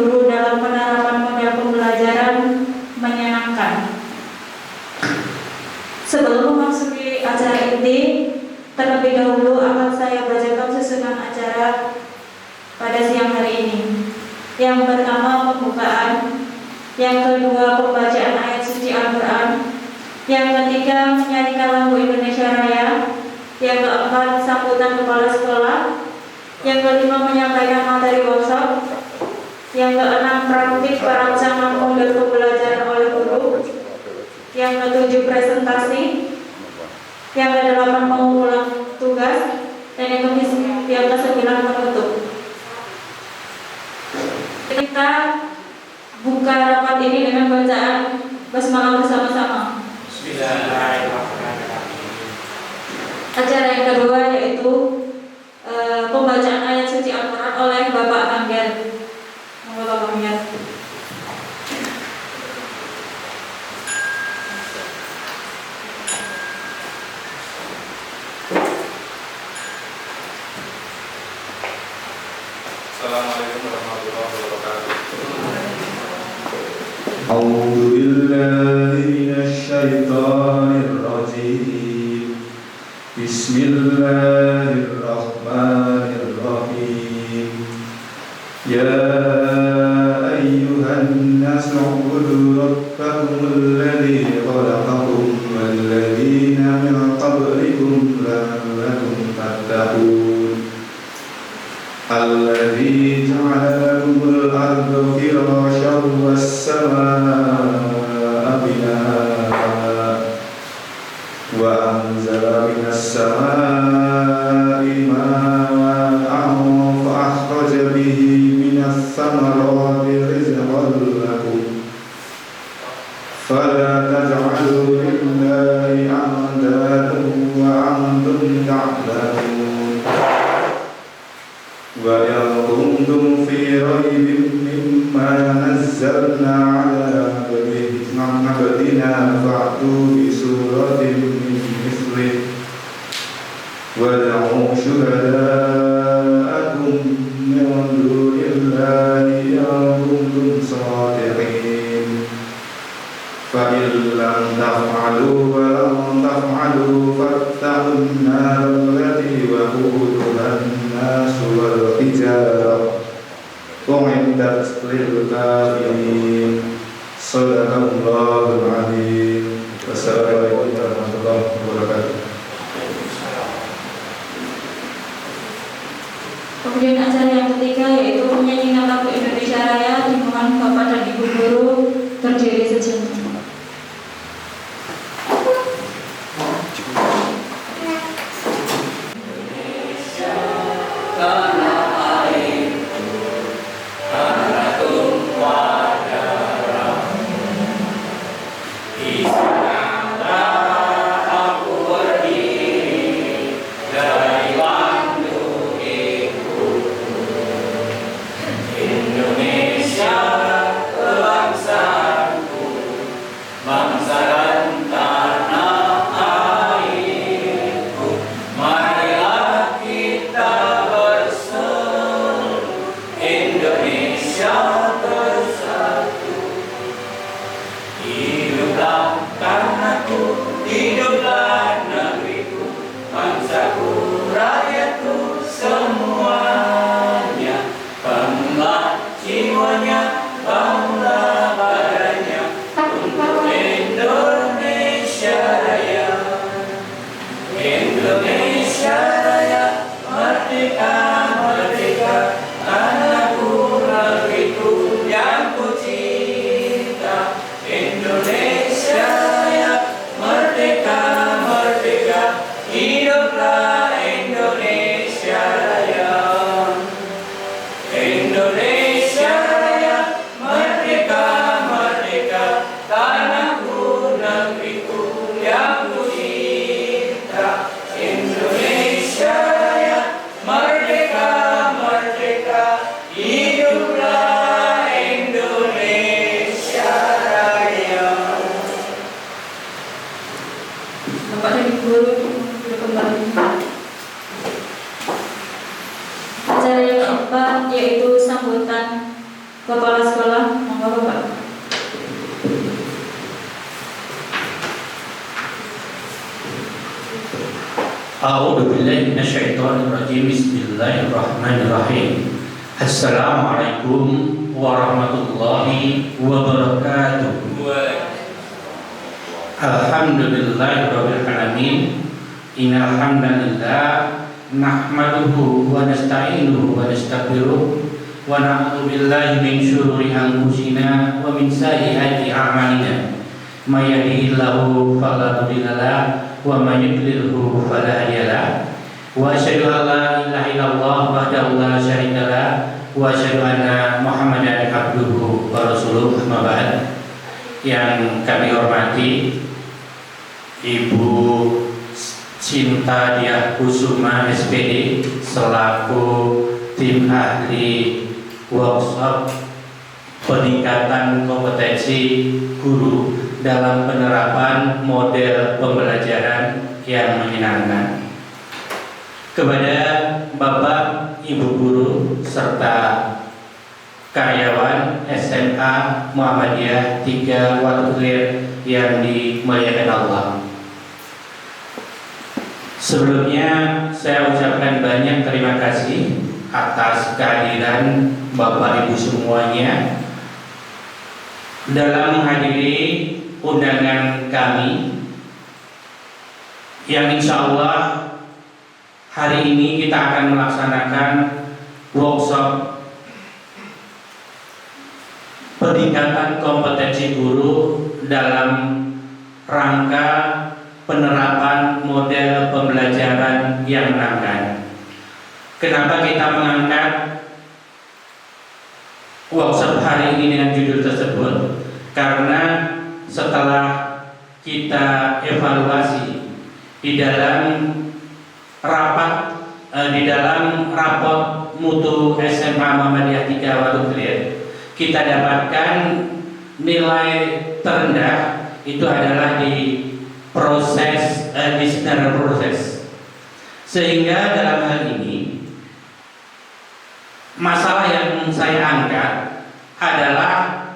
guru dalam penerapan model pembelajaran menyenangkan. Sebelum memasuki acara inti, terlebih dahulu akan saya bacakan susunan acara pada siang hari ini. Yang pertama pembukaan, yang kedua pembacaan ayat suci Al-Quran, yang ketiga menyanyikan lagu Indonesia Raya, yang keempat sambutan kepala sekolah, yang kelima menyampaikan materi workshop, yang keenam praktik perancangan model pembelajaran oleh guru, yang ketujuh presentasi, yang kedelapan mengulang tugas, dan yang kesembilan menutup. Kita buka rapat ini dengan bacaan basmalah bersama-sama. Bismillahirrahmanirrahim. Acara yang kedua yaitu pembacaan ayat suci Al-Quran oleh Bapak Angger. Monggo Bapak Angger. Assalamualaikum warahmatullahi wabarakatuh. A'udzu billahi minasy syaithanir rajim. Bismillahirrahmanirrahim. Ya ayyuhan nasu ubudu rabbakumul ladzi khalaqakum wal ladzina min qablikum la'allakum tattaqun. Alladzi ja'ala lakumul arda firasyan was samaa'a binaa'a wa anzala minas samaa'i maa'an fa akhraja bihi minas samarati rizqan lakum fala taj'alu lillahi andadan wa antum ta'lamun. Wa in kuntum fi raybin mimma nazzalna ala abdina fa'tu bi suratin min mithlihi wad'u syuhada'akum min dunillahi in kuntum shadiqin. Fa in lam taf'alu wa lam taf'alu fattaqun nar allati waquduha an-nas wal hijarah u'iddat lil kafirin. Shadaqallahul azim. Wassalamualaikum warahmatullahi wabarakatuh. Kemudian acara yang ketiga yaitu penyanyian lagu Indonesia Raya. Dimohon Bapak dan Ibu guru berdiri sejenak. Acara yang keempat yaitu sambutan Kepala sekolah, monggo Bapak. A'udzu billahi minasyaitonir rajim. Bismillahirrahmanirrahim. Assalamualaikum warahmatullahi wabarakatuh. Alhamdulillahirabbil alamin. Innal hamdalillah nahmaduhu wa nasta'inuhu wa nastaghfiruh wa na'udzu billahi min syururi anfusina wa min sayyiati a'malina. May yahdihillahu fala mudilla lahu wa may yudlilhu fala hadiya lahu. Wa asyhadu an la ilaha illallah wahdahu la syarika lahu wa asyhadu anna Muhammadan abduhu wa rasuluh. Amma ba'd. Yang kami hormati Ibu Sinta Diah Kusuma SPD selaku tim ahli workshop peningkatan kompetensi guru dalam penerapan model pembelajaran yang menyenangkan. Kepada Bapak, Ibu guru serta karyawan SMA Muhammadiyah 3 Waduk Hilir yang dimuliakan Allah. Sebelumnya saya ucapkan banyak terima kasih atas kehadiran Bapak Ibu semuanya dalam menghadiri undangan kami yang insya Allah hari ini kita akan melaksanakan workshop peningkatan kompetensi guru dalam rangka penerapan model pembelajaran yang menyenangkan. Kenapa kita mengangkat workshop hari ini dengan judul tersebut? Karena setelah kita evaluasi di dalam rapot mutu SMA Muhammadiyah 3 Waduk Hilir, kita dapatkan nilai terendah itu adalah di proses disciplinary proses. Sehingga dalam hal ini masalah yang saya angkat adalah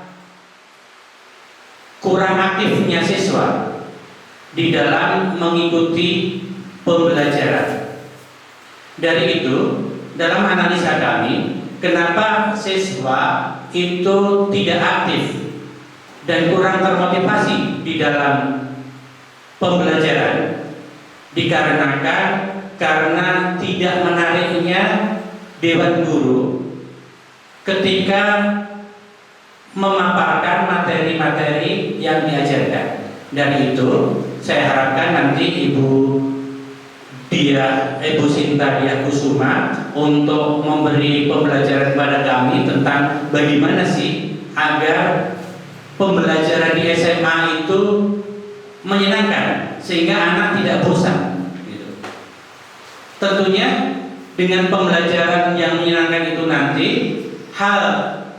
kurang aktifnya siswa di dalam mengikuti pembelajaran. Dari itu, dalam analisa kami, kenapa siswa itu tidak aktif dan kurang termotivasi di dalam pembelajaran? Dikarenakan karena tidak menariknya Dewan Guru ketika memaparkan materi-materi yang diajarkan. Dan itu saya harapkan nanti Ibu Sinta Diah Kusuma untuk memberi pembelajaran kepada kami tentang bagaimana sih agar pembelajaran di SMA itu menyenangkan sehingga anak tidak bosan gitu. Tentunya dengan pembelajaran yang menyenangkan itu nanti hal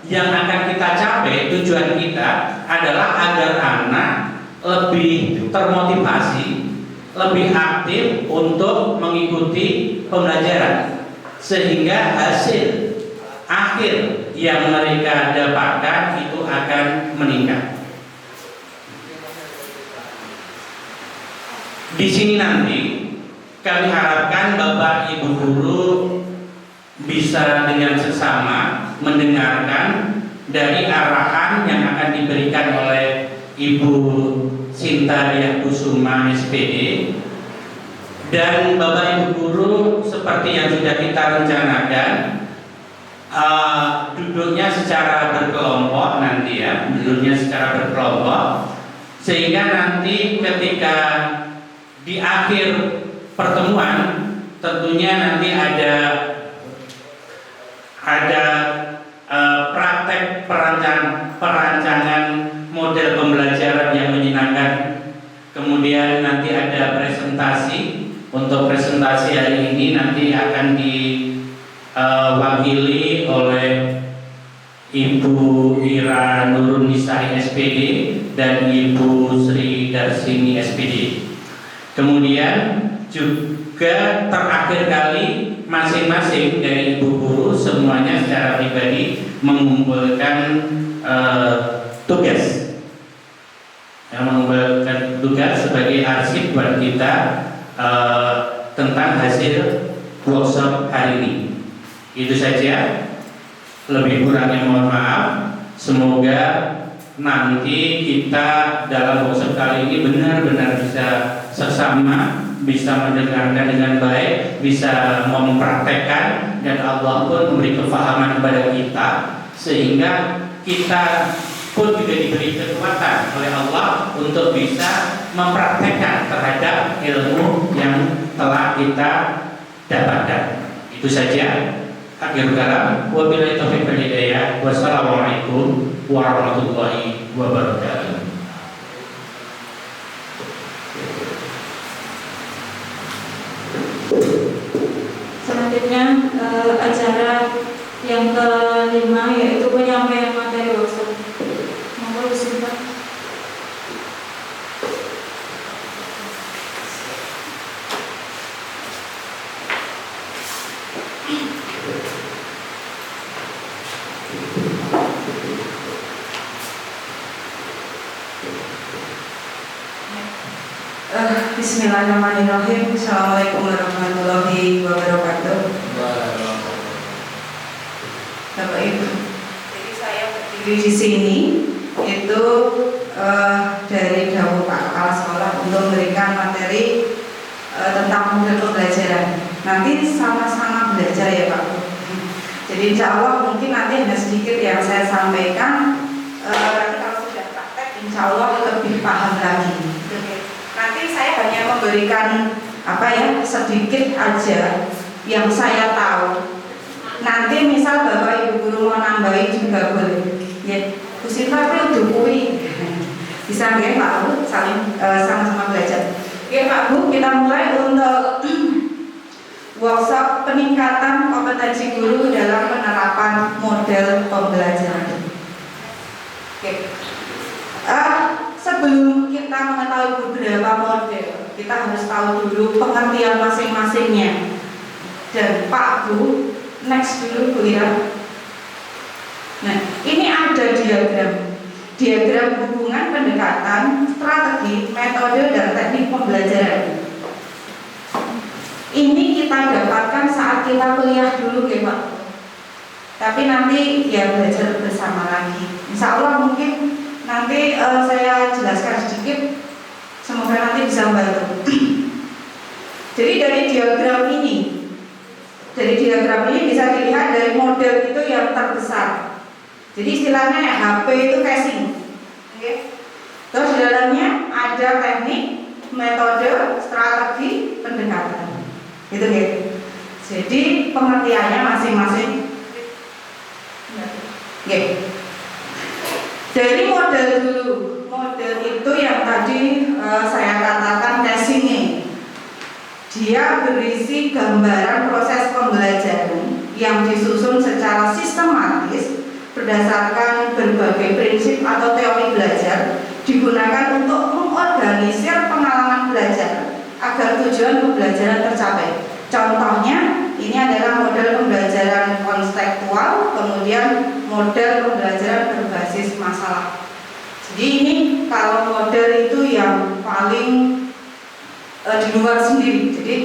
yang akan kita capai, tujuan kita adalah agar anak lebih termotivasi, lebih aktif untuk mengikuti pembelajaran sehingga hasil akhir yang mereka dapatkan itu akan meningkat. Di sini nanti kami harapkan Bapak Ibu guru bisa dengan seksama mendengarkan dari arahan yang akan diberikan oleh Ibu Sinta Diah Kusuma SPD, dan Bapak Ibu guru seperti yang sudah kita rencanakan duduknya secara berkelompok nanti ya, duduknya secara berkelompok sehingga nanti ketika di akhir pertemuan tentunya nanti ada praktek perancangan model pembelajaran yang menyenangkan. Kemudian nanti ada presentasi. Untuk presentasi hari ini nanti akan diwakili oleh Ibu Ira Nurun Nisari SPD dan Ibu Sri Darsini SPD. Kemudian juga terakhir kali masing-masing dari ibu guru semuanya secara pribadi mengumpulkan tugas, mengumpulkan tugas sebagai arsip buat kita tentang hasil workshop hari ini. Itu saja, lebih kurangnya mohon maaf. Semoga nanti kita dalam workshop kali ini benar-benar bisa sesama, bisa mendengarkan dengan baik, bisa mempraktekkan, dan Allah pun memberi kefahaman kepada kita sehingga kita pun juga diberi kekuatan oleh Allah untuk bisa mempraktekkan terhadap ilmu yang telah kita dapatkan. Itu saja. Akhirul kalam, wabillahi taufiq wal hidayah. Wassalamualaikum warahmatullahi wabarakatuh. Selanjutnya acara yang kelima yaitu penyampaian materi workshop. Monggo Pak. Bismillahirrahmanirrahim. Assalamualaikum warahmatullahi wabarakatuh. Bapak Ibu, jadi saya berdiri di sini itu dari dawuh Pak Kepala Sekolah untuk memberikan materi tentang model pembelajaran. Nanti sama-sama belajar ya Pak. Jadi insya Allah mungkin nanti ada sedikit yang saya sampaikan. Nanti kalau sudah praktek, insya Allah lebih paham lagi. Nanti saya hanya memberikan sedikit aja yang saya tahu. Nanti misal Bapak Ibu guru mau nambahin juga boleh. Ya, Bu Siva udah kui. Bisa nggak Pak Bu saling sama-sama belajar. Oke Pak Bu, kita mulai untuk workshop peningkatan kompetensi guru dalam penerapan model pembelajaran. Oke. Sebelum kita mengetahui beberapa model, kita harus tahu dulu pengertian masing-masingnya. Dan Pak Bu, next dulu Bu Ira. Nah, ini ada diagram hubungan pendekatan, strategi, metode, dan teknik pembelajaran. Ini kita dapatkan saat kita kuliah dulu ya Pak. Tapi nanti ya belajar bersama lagi. Insya Allah mungkin nanti saya jelaskan sedikit, semoga nanti bisa membantu. Jadi dari diagram ini bisa dilihat dari model itu yang terbesar. Jadi istilahnya HP itu casing. Okay. Terus di dalamnya ada teknik, metode, strategi, pendekatan. Gitu ya. Jadi pengertiannya masing-masing. Okay. Dari model dulu, model itu yang tadi saya katakan casingnya. Dia berisi gambaran proses pembelajaran yang disusun secara sistematis berdasarkan berbagai prinsip atau teori belajar, digunakan untuk mengorganisir pengalaman belajar agar tujuan pembelajaran tercapai. Contohnya, ini adalah model pembelajaran konseptual, kemudian model pembelajaran berbasis masalah. Jadi ini kalau model itu yang paling di luar sendiri, jadi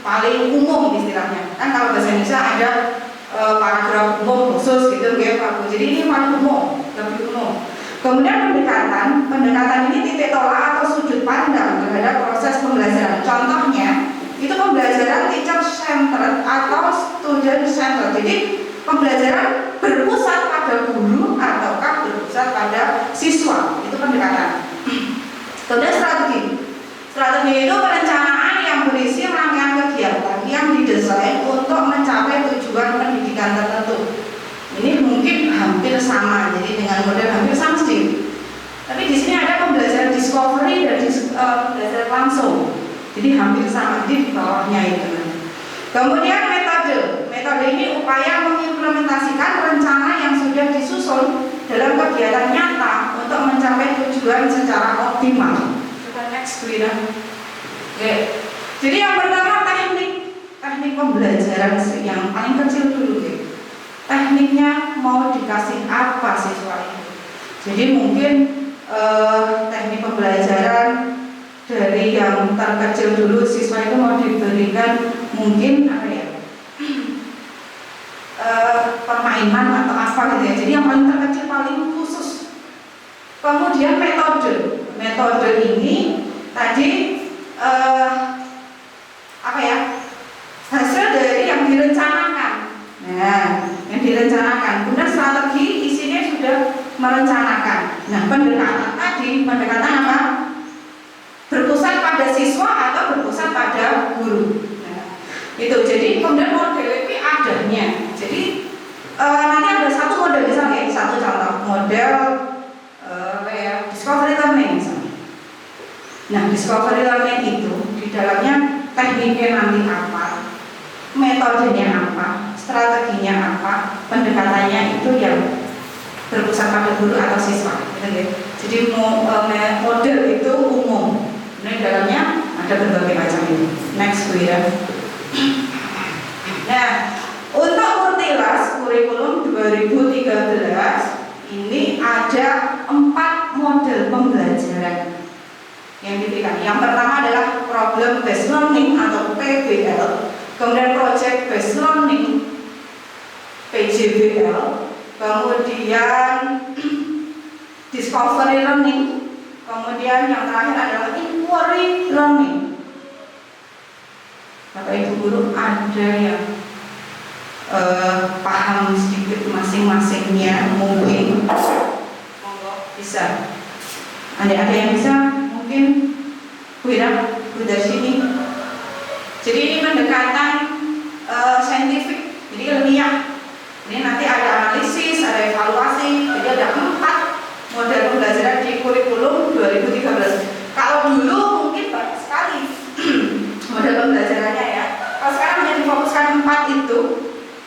paling umum istilahnya. Kan kalau bahasa Indonesia ada paragraf umum khusus gitu ya Pak Bu. Jadi ini paling umum, lebih umum. Kemudian pendekatan ini titik tolak atau sudut pandang terhadap proses pembelajaran. Contohnya itu pembelajaran teacher centered atau student centered. Jadi pembelajaran berpusat pada guru ataukah berpusat pada siswa. Itu pendekatan. Kemudian strategi itu perencanaan yang berisi rangkaian kegiatan yang didesain untuk mencapai tujuan pendidikan tertentu. Ini mungkin hampir sama, jadi dengan model hampir sama sih. Tapi di sini ada pembelajaran discovery dan pembelajaran langsung. Jadi hampir sama, jadi di bawahnya itu. Kemudian metode ini upaya mengimplementasikan rencana yang sudah disusun dalam kegiatan nyata untuk mencapai tujuan secara optimal. Kita next, Oke. Jadi yang pertama teknik pembelajaran yang paling kecil dulu ya. Tekniknya mau dikasih apa siswa itu. Jadi mungkin teknik pembelajaran dari yang terkecil dulu siswa itu mau diberikan mungkin apa ya, permainan atau apa gitu ya. Jadi yang paling terkecil paling khusus. Kemudian metode ini tadi apa ya, hasil dari yang direncanakan. Nah, yang direncanakan. Kemudian strategi isinya sudah merencanakan. Nah, pendekatan apa? Berpusat pada siswa atau berpusat pada guru. Nah, itu. Jadi kemudian model ini adanya. Jadi nanti ada satu model misalnya, satu contoh model apa ya, discovery learning misalnya. Nah, discovery learning itu di dalamnya tekniknya nanti apa, metodenya apa, strateginya apa, pendekatannya itu yang berpusat pada guru atau siswa, gitu ya. Jadi model itu umum. Nah, di dalamnya ada berbagai macam ini. Next, Bu ya. Nah, untuk Murtilas kurikulum 2013 ini ada 4 model pembelajaran yang diberikan. Yang pertama adalah problem based learning atau PBL, kemudian project based learning PJBL, kemudian discovery learning, kemudian yang terakhir adalah inquiry learning. Bapak Ibu guru ada yang paham sedikit masing-masingnya mungkin, monggo bisa. Ada yang bisa mungkin Bu Ira, Bu Darsini. Jadi ini pendekatan saintifik, jadi ilmiah. Ini nanti ada analisis, ada evaluasi. Jadi ada 4 model pembelajaran di kurikulum 2013. Kalau dulu mungkin banyak sekali model pembelajarannya ya. Kalau sekarang hanya difokuskan 4 itu.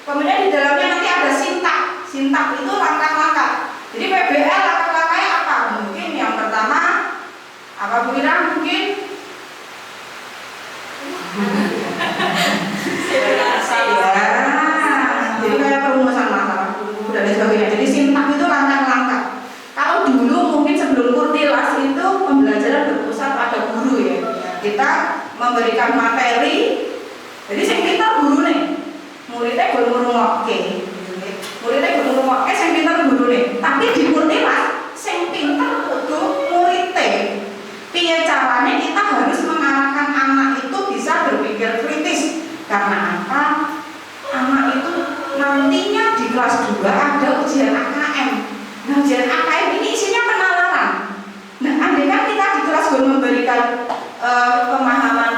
Kemudian di dalamnya nanti ada sintak. Sintak itu langkah-langkah. Jadi PBL langkah-langkahnya apa? Mungkin yang pertama apa Bu Ira mungkin? Jadi kayak perumusan masalah dan lain sebagainya. Jadi sintak itu langkah-langkah. Kalau dulu mungkin sebelum Murtilas itu pembelajaran berpusat pada guru ya. Kita memberikan materi. Jadi sing pintar guru nih. Muridnya guru ngrungokke. Muridnya guru ngrungokke sing pintar guru nih. Tapi di Murtilas sing pintar kudu muridnya. Piye caranya kita harus mengarahkan anak itu bisa berpikir kritis. Karena apa? Anak itu nantinya di kelas 2 ada ujian AKM. Nah, ujian AKM ini isinya penalaran. Nah, andai kan kita di kelas 2 memberikan pemahaman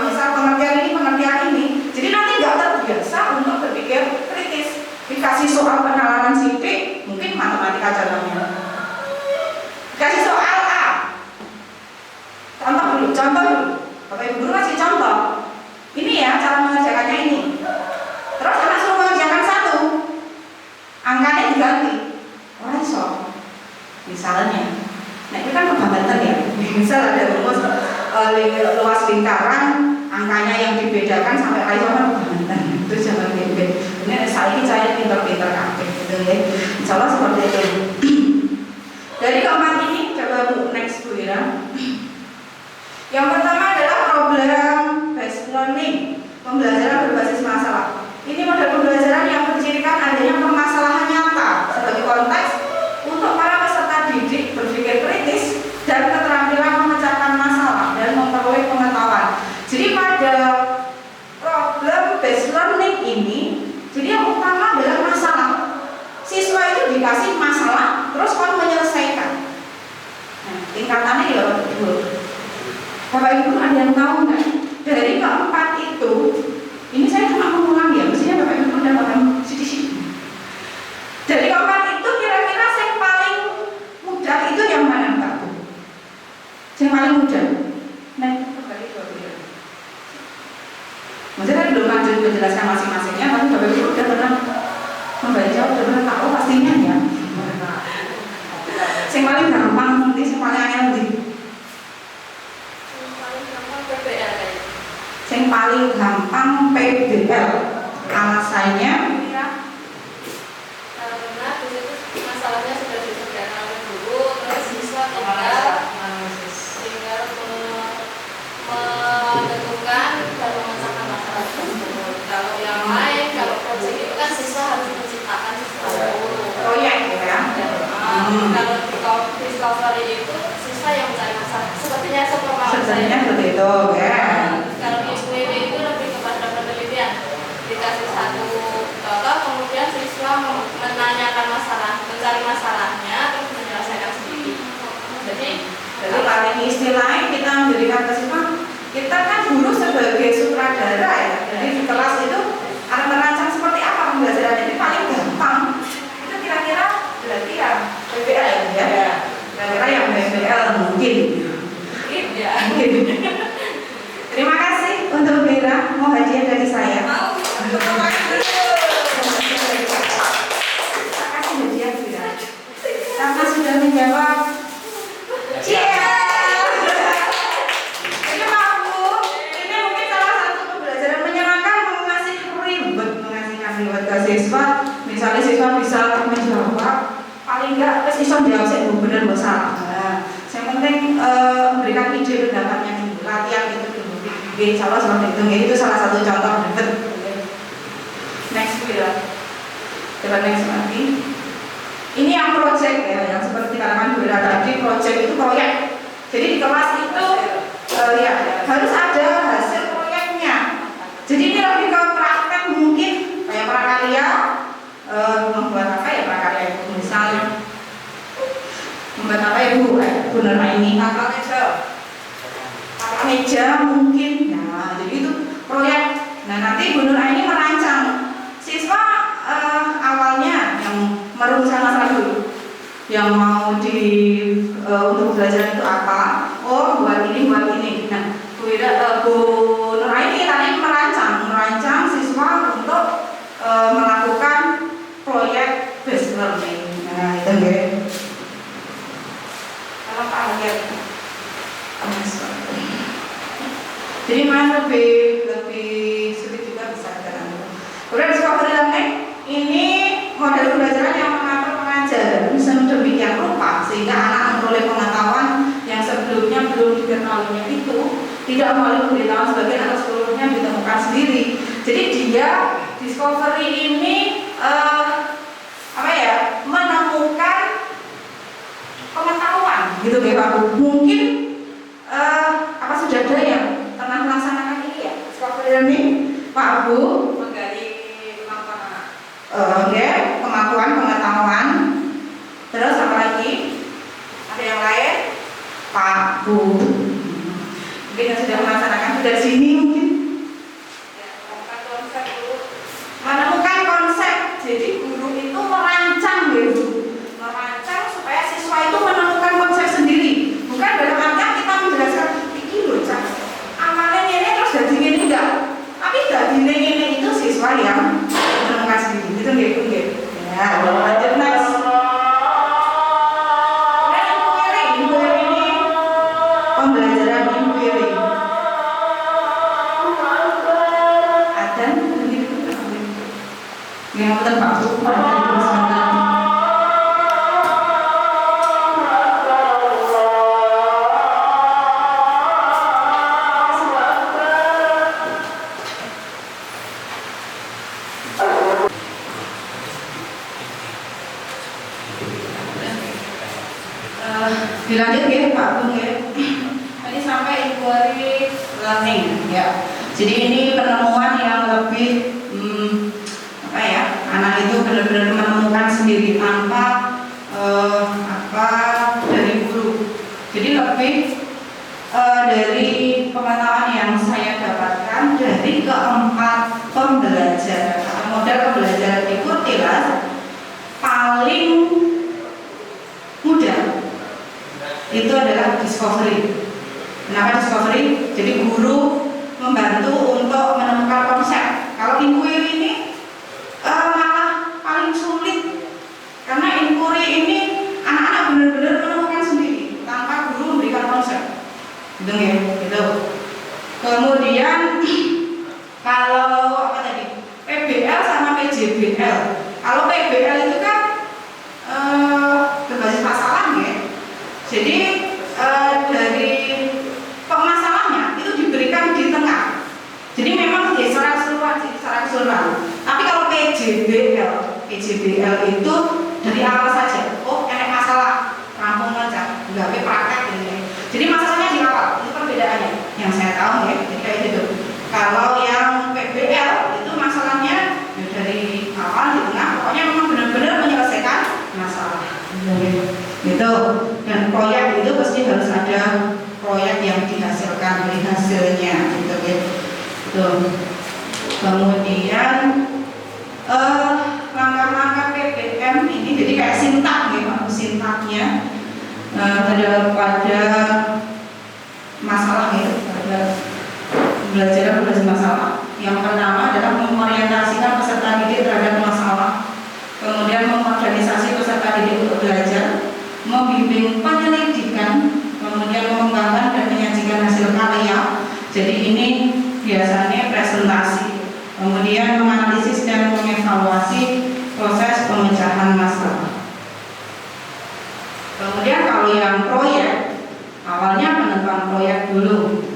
misal pengertian ini, jadi nanti nggak terbiasa untuk berpikir kritis. Dikasih soal penalaran sidik, mungkin matematika contohnya. Dikasih soal A. Contoh dulu. Bapak Ibu guru kasih contoh. Ini ya cara mengerjakannya ini. Terus anak suruh mengerjakan 1, angkanya diganti. Orang iso. Misalnya, nah ini kan kebangetan ya. Misal ada rumus luas lingkaran, angkanya yang dibedakan sampai iso kan kebangetan. Itu jangan beda. Ini saya pintar-pintar aktif, gitu ya. Insyaallah seperti itu. Dari keempat ini coba Bu next Bu Ira. Yang pertama adalah problem based learning, pembelajaran berbasis masalah. Ini model pembelajaran yang mencirikan adanya permasalahan nyata sebagai konteks untuk para peserta didik berpikir kritis dan keterampilan memecahkan masalah dan memperoleh pengetahuan. Jadi pada problem based learning ini, jadi yang utama adalah masalah. Siswa itu dikasih masalah, terus kan menyelesaikan. Nah, tingkatannya ya betul. Bapak Ibu ada yang tahu nggak? Dari keempat itu, ini saya cuma mengulang ya, mestinya Bapak Ibu udah paham sedikit. Dari keempat itu kira-kira yang paling mudah itu yang mana Pak Bu? Yang paling mudah? Nah, kembali ke Bu. Maksudnya kan belum lanjut menjelaskan masing-masingnya, tapi Bapak Ibu udah pernah membaca, udah pernah tahu pastinya ya. Yang paling gampang nanti, yang paling angel nanti. Yang yang paling gampang PBL. Alasannya karena di situ masalahnya sudah disediakan oleh guru, terus siswa tinggal menentukan dan memecahkan masalah tersebut. Kalau yang lain, kalau proyek itu kan siswa harus menciptakan sesuatu. proyek ya. Kalau di discovery itu siswa yang mencari masalah. Sepertinya Sebenarnya seperti itu ya. Kalau di SWB itu lebih kepada penelitian. Dikasih satu contoh, kemudian siswa menanyakan masalah, mencari masalahnya, terus menyelesaikan sendiri. Jadi paling istilahnya kita memberikan ke siswa, kita kan guru sebagai sutradara ya. Jadi di kelas itu akan merancang seperti apa pembelajaran. Jadi paling gampang itu kira-kira berarti ya PBL ya. Kira-kira yang PBL mungkin. Mungkin. Terima kasih untuk Mira, mau hadiah dari saya. Terima kasih hadiah Mira. Karena sudah menjawab. Ini mampu. Ini mungkin salah satu pembelajaran menyenangkan, mengasih ribet, mengasihkan ribet ke siswa. Misalnya siswa bisa menjawab, paling enggak siswa jawab saya benar salah. Yang penting memberikan ide pendapatnya dulu, latihan itu dulu. Insya Allah seperti itu salah satu contoh ribet. Next ya. Coba next lagi. Ini yang project ya, yang seperti katakan Bu Ira tadi, project itu proyek. Jadi di kelas itu ya harus ada hasil proyeknya. Jadi ini lebih ke praktek mungkin kayak prakarya, membuat apa ya prakarya itu misalnya membuat apa ya Bu? Bu Nurma ini tata meja mungkin. Nah jadi itu proyek. Nah nanti Bu Nurma ini merancang. Siswa awalnya yang merumuskan masalah dulu, yang mau untuk belajar itu apa? Oh buat ini. Nah Bu Nurma ini tadi merancang siswa untuk melakukan proyek based learning. Nah itu ya. Kalau Pak Akhir, jadi mana lebih sulit juga bisa kan? Kemudian discovery learning ini model pembelajaran yang mengatur pengajaran sedemikian rupa sehingga anak memperoleh pengetahuan yang sebelumnya belum diketahuinya itu tidak melalui pemberitahuan sebagian atau seluruhnya ditemukan sendiri. Jadi dia discovery ini menemukan pengetahuan gitu ya Pak Bu. Mungkin sudah ada yang pernah melaksanakan ini ya discovery learning Pak Bu menggali kemampuan pengetahuan. Terus apa lagi? Ada yang lain? Pak Bu mungkin yang sudah melaksanakan dari sini mungkin menemukan konsep. Jadi guru itu merancang supaya siswa itu menemukan konsep sendiri, bukan dalam artian kita menjelaskan ini loh Cak awalnya ini terus jadi ini enggak, tapi jadi ini itu siswa yang menemukan sendiri gitu nggih. Ya lanjut next. Inquiry ini pembelajaran inquiry. Ada yang betul Pak Bu. Dilanjut ya Pak Bung ya. Tadi sampai inquiry learning ya. Jadi ini penemuan yang lebih anak itu benar-benar menemukan sendiri tanpa dari guru. Jadi lebih dari pengetahuan yang saya dapatkan dari keempat pembelajaran atau model pembelajaran di Kurtilas paling mudah itu adalah discovery. Kenapa discovery? Jadi guru membantu untuk menemukan konsep. Kalau inquiry ini malah paling sulit karena inquiry ini anak-anak benar-benar menemukan sendiri tanpa guru memberikan konsep. Gitu ya, gitu. Kemudian Kemudian kalau apa tadi? PBL sama PJBL. Kalau PBL itu kan berbasis masalah ya. Jadi dari pemasalahnya itu diberikan di tengah. Jadi memang ya, secara keseluruhan. Tapi kalau PJBL itu dari awal saja. Oh, enak masalah, rampung aja, nggak praktek ini. Jadi masalahnya di awal. Itu perbedaannya. Yang saya tahu ya, jadi kayak gitu. Kalau yang PBL itu masalahnya ya dari awal di tengah. Pokoknya memang benar-benar menyelesaikan masalah. Gitu. Dan proyek itu pasti harus ada proyek yang dihasilkan dari hasilnya, gitu ya. Tuh. Kemudian langkah-langkah PPM ini jadi kayak sintak ya, sintaknya pada masalah ya, pada belajar masalah. Yang pertama adalah mengorientasikan peserta didik terhadap masalah, kemudian mengorganisasi peserta didik untuk belajar, membimbing penyelidikan, kemudian mengembangkan dan menyajikan hasil karya. Jadi ini biasanya presentasi, kemudian menganalisis dan mengevaluasi proses pemecahan masalah. Kemudian kalau yang proyek, awalnya penentuan proyek dulu,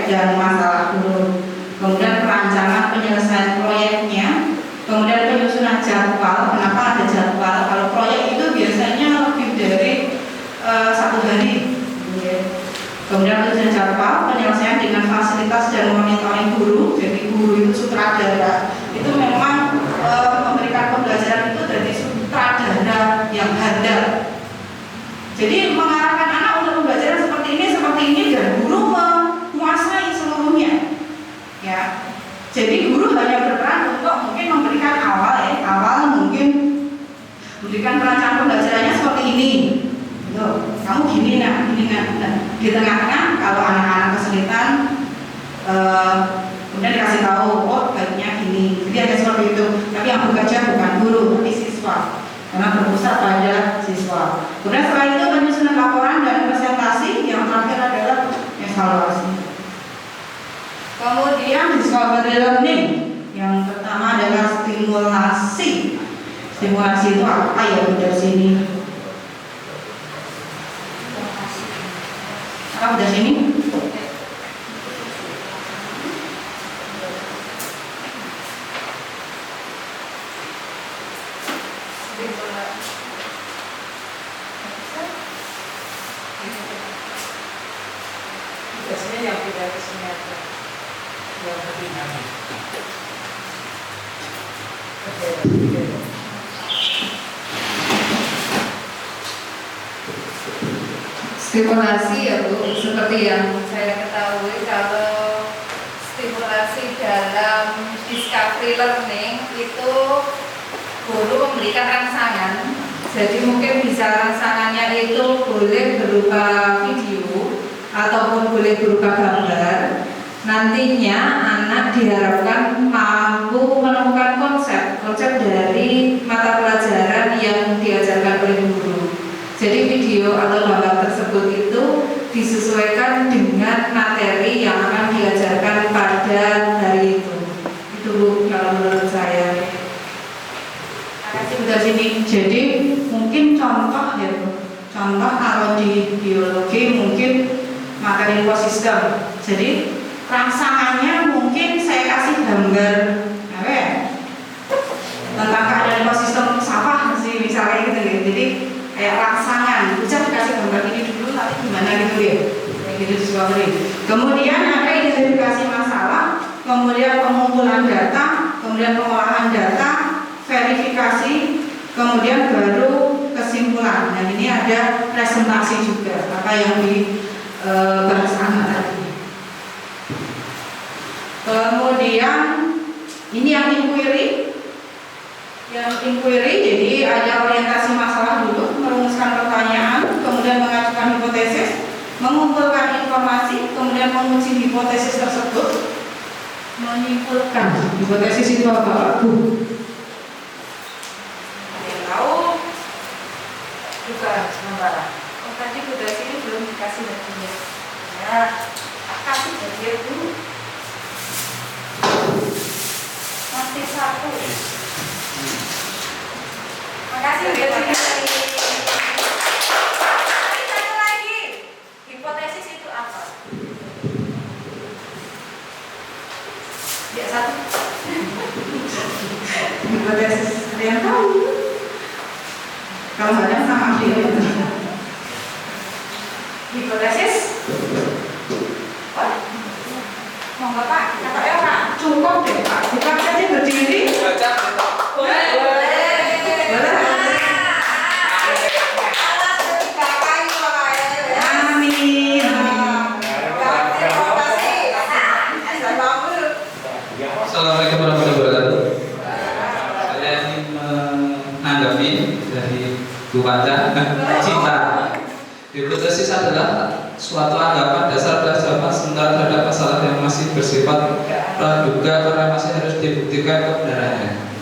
dan masalah dulu, kemudian perancangan penyelesaian proyeknya, kemudian penyusunan jadwal. Kenapa ada jadwal? Kalau proyek itu biasanya lebih dari 1 hari. Kemudian penyusunan jadwal, penyelesaian dengan fasilitas dan monitoring guru. Jadi guru itu sutradara, itu memang memberikan pembelajaran itu dari sutradara yang handal. Jadi mengarahkan anak untuk pembelajaran seperti ini dan guru menguasai seluruhnya. Ya. Jadi guru hanya berperan untuk mungkin memberikan awal mungkin memberikan perancangan pembelajarannya seperti ini. Loh, kamu gini nah. Di tengah-tengah kalau anak-anak kesulitan, kemudian dikasih tahu, oh baiknya gini. Jadi ada seperti itu. Tapi yang bekerja bukan guru, tapi siswa, karena berpusat pada siswa. Kemudian setelah itu penyusunan laporan dan presentasi. Yang terakhir adalah evaluasi. Kemudian discovery learning. Yang pertama adalah stimulasi. Stimulasi itu apa ya dari sini? Apa dari sini? Biasanya yang tidak kesini ada yang lebih stimulasi ya Bu, seperti yang saya ketahui kalau stimulasi dalam discovery learning itu guru memberikan rangsangan. Jadi mungkin bisa rangsangannya itu boleh berupa video ataupun boleh berupa gambar. Nantinya anak diharapkan mampu menemukan konsep dari mata pelajaran yang diajarkan oleh guru. Jadi video atau gambar tersebut itu disesuaikan dengan materi yang akan diajarkan pada hari itu. Itu Bu, kalau menurut saya. Makasih Bu dari sini. Jadi mungkin contoh ya Bu. Contoh kalau di biologi mungkin materi ekosistem. Jadi rangsangannya mungkin saya kasih gambar apa ya? Tentang keadaan ekosistem sawah sih misalnya gitu ya. Jadi kayak rangsangan, bisa dikasih gambar ini dulu nanti gimana gitu ya, kayak gitu discovery. Kemudian ada identifikasi masalah, kemudian pengumpulan data, kemudian pengolahan data, verifikasi, kemudian baru kesimpulan. Dan ini ada presentasi juga apa yang dibahas anak tadi. Kemudian ini yang inquiry. Yang inquiry, jadi ada orientasi masalah dulu, merumuskan pertanyaan, kemudian mengajukan hipotesis, mengumpulkan informasi, kemudian menguji hipotesis tersebut, menyimpulkan hipotesis itu apa Bu? Yang tahu juga sementara. Oh tadi Bu dari sini belum dikasih lagi ya. Ya, kasih Itu masih satu. Makasih udah cerita. Satu lagi. Hipotesis itu apa? Ya satu. Hipotesis ada yang tahu? Kalau ada sama dia. Hipotesis. Monggo Pak, ya Pak. Cukup deh Pak, kita saja berdiri. Boleh. Amin. Assalamualaikum warahmatullahi wabarakatuh. Saya ingin menanggapi dari Bu Panca. Cinta. Hipotesis adalah suatu anggapan dasar filsafat sementara terhadap masalah yang masih bersifat praduga karena masih harus dibuktikan kebenarannya.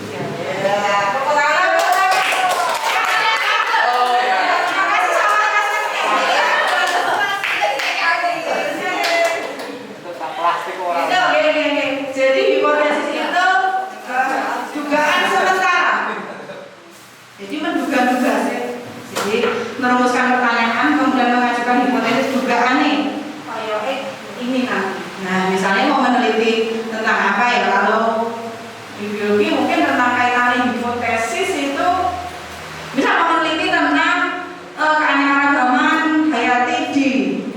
Jadi hipotesis itu dugaan sementara. Jadi menduga-duga sih. Jadi merumuskan pertanyaan kemudian mengajukan hipotesis dugaan nih. Ini nah misalnya mau meneliti tentang apa ya, kalau di biologi mungkin tentang kaitan hipotesis itu bisa meneliti tentang keanekaragaman hayati di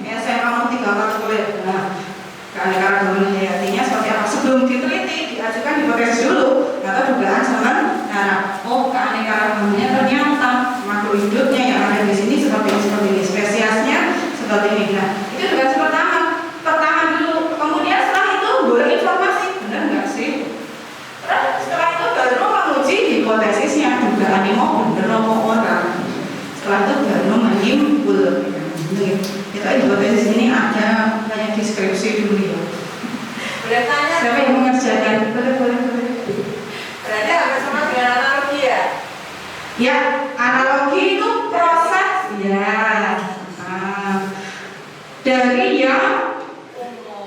SMA Mukti Gawat Kulit. Nah, keanekaragaman hayatinya seperti apa? Sebelum diteliti diajukan hipotesis dulu atau dugaan sementara. Oh, keanekaragamannya ternyata makhluk hidupnya yang ada di sini seperti ini, spesiesnya seperti ini. Nah, itu dugaan pertama dulu. Kemudian setelah itu boleh informasi, benar nggak sih? Terus setelah itu baru menguji hipotesisnya, dugaan ini mau benar mau orang. Setelah itu baru menyimpul. Kita hipotesis ini ada banyak deskripsi dulu ya. Boleh tanya? Siapa yang mengerjakan? Boleh. Berarti hampir sama dengan analogi ya? Ya, analogi itu proses ya. Dari yang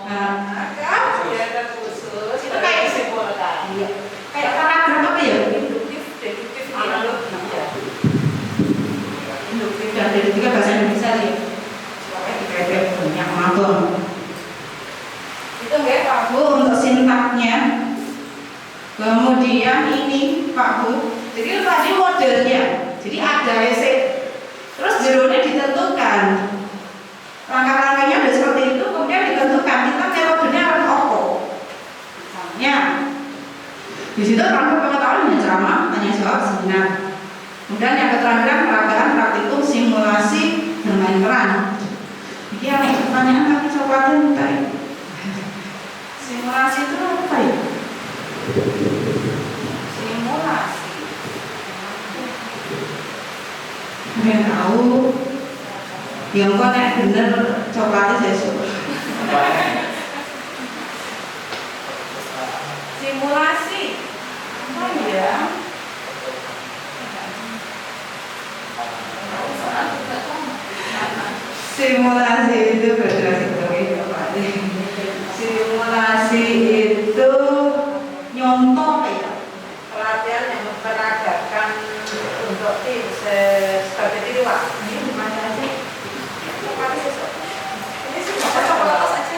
ada khusus itu kayak disimpulkan. iya. Kayak paragraf apa ya? Induktif, deduktif, analogi ya. Induktif dan deduktif bahasa Indonesia sih. Soalnya dikait banyak mabung. Itu enggak Pak Bu? Untuk sintaknya. Kemudian ini Pak Bu. Jadi tadi modelnya. Jadi ada esek. Terus jeronya ditentukan. Langkah-langkahnya udah seperti itu, kemudian ditentukan kita metodenya harus apa. Misalnya, di situ rangka pengetahuan hanya ceramah, tanya jawab, seminar. Kemudian yang keterampilan peragaan, praktikum, simulasi, bermain peran. Ini yang pertanyaan kami coba tadi. Simulasi itu apa ya? Simulasi. Nggak tahu. Yang kok nek bener coklatnya sesuk. Simulasi. Apa ya? Simulasi itu berdasarkan apa? Simulasi itu nyontoh ya. Pelatihan yang memperagakan untuk tim sebagai diri Pak. Ini bukan aja. Ini sih coba atas aja.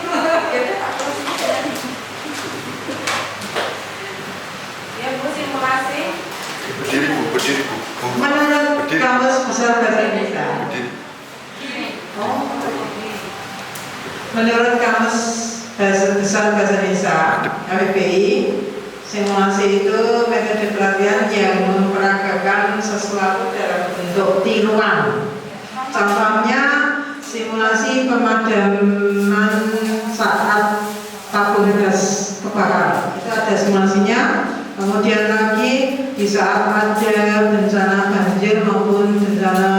Ya Bu, simulasi. Berdiri Bu. Menurut Kamus Besar Bahasa Indonesia. Oh, Menurut Kamus Besar Bahasa Indonesia (KBBI), simulasi itu metode pelatihan yang memperagakan sesuatu dalam bentuk tiruan. Contohnya simulasi pemadaman saat tabung gas kebakaran. Itu ada simulasinya. Kemudian lagi di saat ada bencana banjir maupun bencana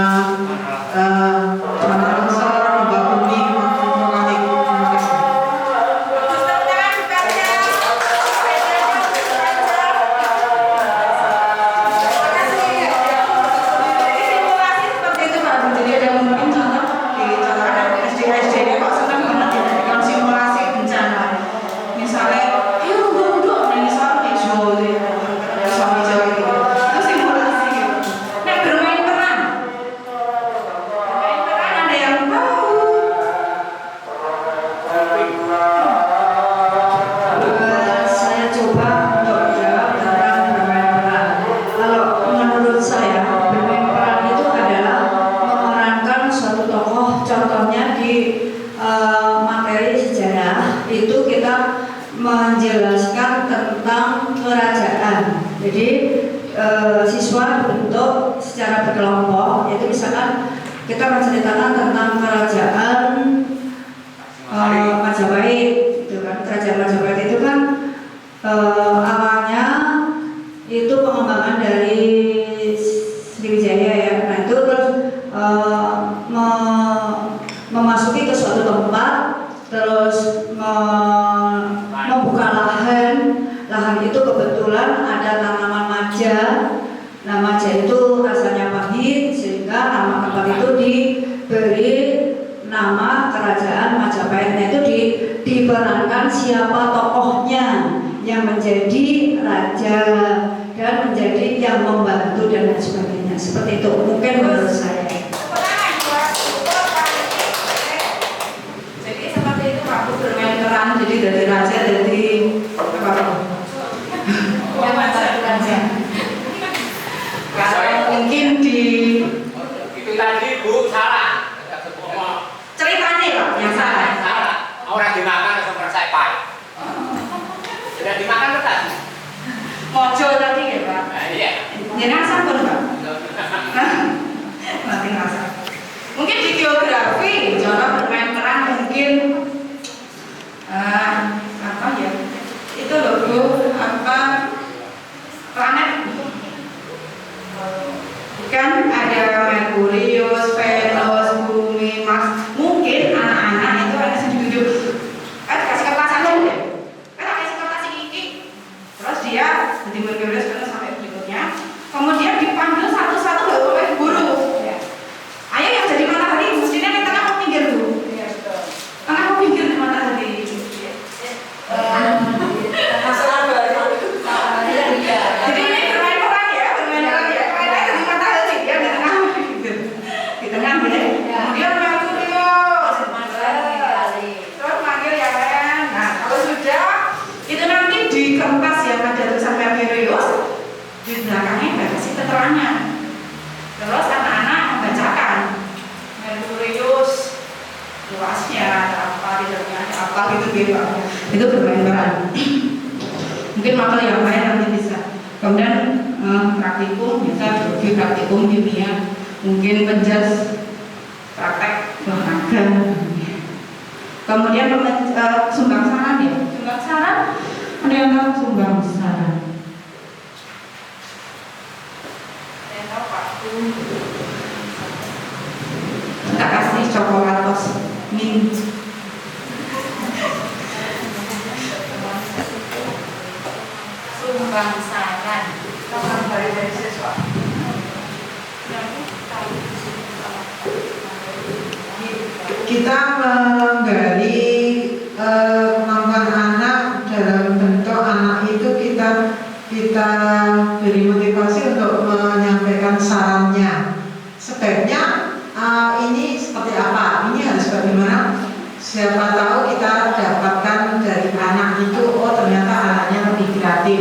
longsor, gempa bumi maupun vulkanik. Simulasi seperti itu Pak. Jadi ada mungkin contoh di contohkan SD-nya kok senang banget ya kalau simulasi bencana. menjelaskan tentang kerajaan. Jadi siswa dibentuk secara berkelompok, yaitu misalkan kita menceritakan tentang kerajaan Majapahit, gitu kan. Kerajaan Majapahit itu kan awalnya itu pengembangan dari Sriwijaya ya. Nah itu terus memasuki ke suatu tempat, terus membuka lahan itu kebetulan ada tanaman maja. Nah maja itu rasanya pahit sehingga nama tempat itu diberi nama Kerajaan Majapahit. Nah itu diperankan siapa tokohnya yang menjadi raja dan menjadi yang membantu dan lain sebagainya. Seperti itu mungkin menurut saya. Jadi seperti itu waktu bermain peran, jadi dari raja, dari apa? Yang raja. Kalau mungkin di itu tadi Bu salah. ceritanya lah yang salah. Salah. Orang dimakan seperti saya pai. Sudah dimakan betul. Mojo tadi ya Pak. Nah, iya. Jangan sampun Pak. Nanti ngerasa. Mungkin di geografi, cara bermain peran mungkin apa ya? Itu loh Bu, apa planet? Kan ada Merkurius, Venus, Bumi, Mars. Mungkin anak-anak itu ada sedikit kasih kertas aja deh. Kasih kertas ini. Terus dia jadi Merkurius, Venus sampai berikutnya. Kemudian dipanggil satu-satu oleh guru. Ayo yang jadi matahari, mestinya di tengah mau pinggir dulu. Tengah mau pinggir di matahari. Jadi ini bermain peran ya, bermain peran ya. Kalian jadi matahari ya di tengah pinggir. Di tengah gini. Kemudian Merkurius. Terus manggil yang lain. Nah kalau sudah itu nanti di kertas yang ada tulisan Merkurius, di belakangnya ada kasih keterangan. Terus anak-anak membacakan Merkurius luasnya apa, tidaknya apa gitu. Itu bermain peran. Mungkin mapel yang lain nanti bisa. Kemudian praktikum bisa di praktikum kimia, mungkin penjas praktek olahraga. Kemudian sumbang saran ya, sumbang saran ada yang tahu sumbang saran? Kita kasih coklat tos mint. Sumbang saran. Kapan dari siswa? Kita menggali kemampuan anak dalam bentuk anak itu kita beri motivasi untuk menyampaikan sarannya. Sebaiknya ini seperti apa? Ini harus bagaimana? Siapa tahu kita dapatkan dari anak itu, oh ternyata anaknya lebih kreatif.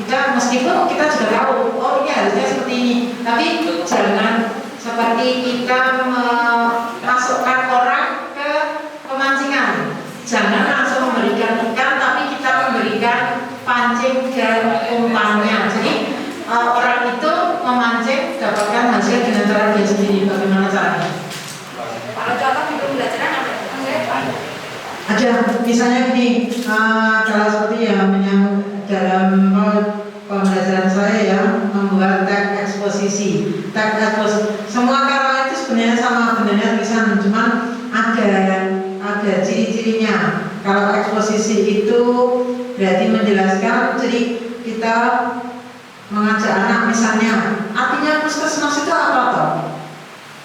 Kita meskipun kita juga tahu, oh ini harusnya seperti ini, tapi jangan seperti kita memasukkan orang ke pemancingan. Jangan langsung memberikan ikan, tapi kita memberikan pancing dan umpannya. Jadi orang itu memancing dapatkan hasil dengan cara dia sendiri. Bagaimana caranya? Kalau contoh di pembelajaran Ada, misalnya gini, kalau seperti yang menyangkut dalam pembelajaran saya ya, membuat tag eksposisi. Tag eksposisi, semua karya itu sebenarnya sama, sebenarnya tulisan, cuman ada ciri-cirinya. Kalau eksposisi itu berarti menjelaskan, jadi kita mengajak anak misalnya, artinya puskesmas itu apa toh?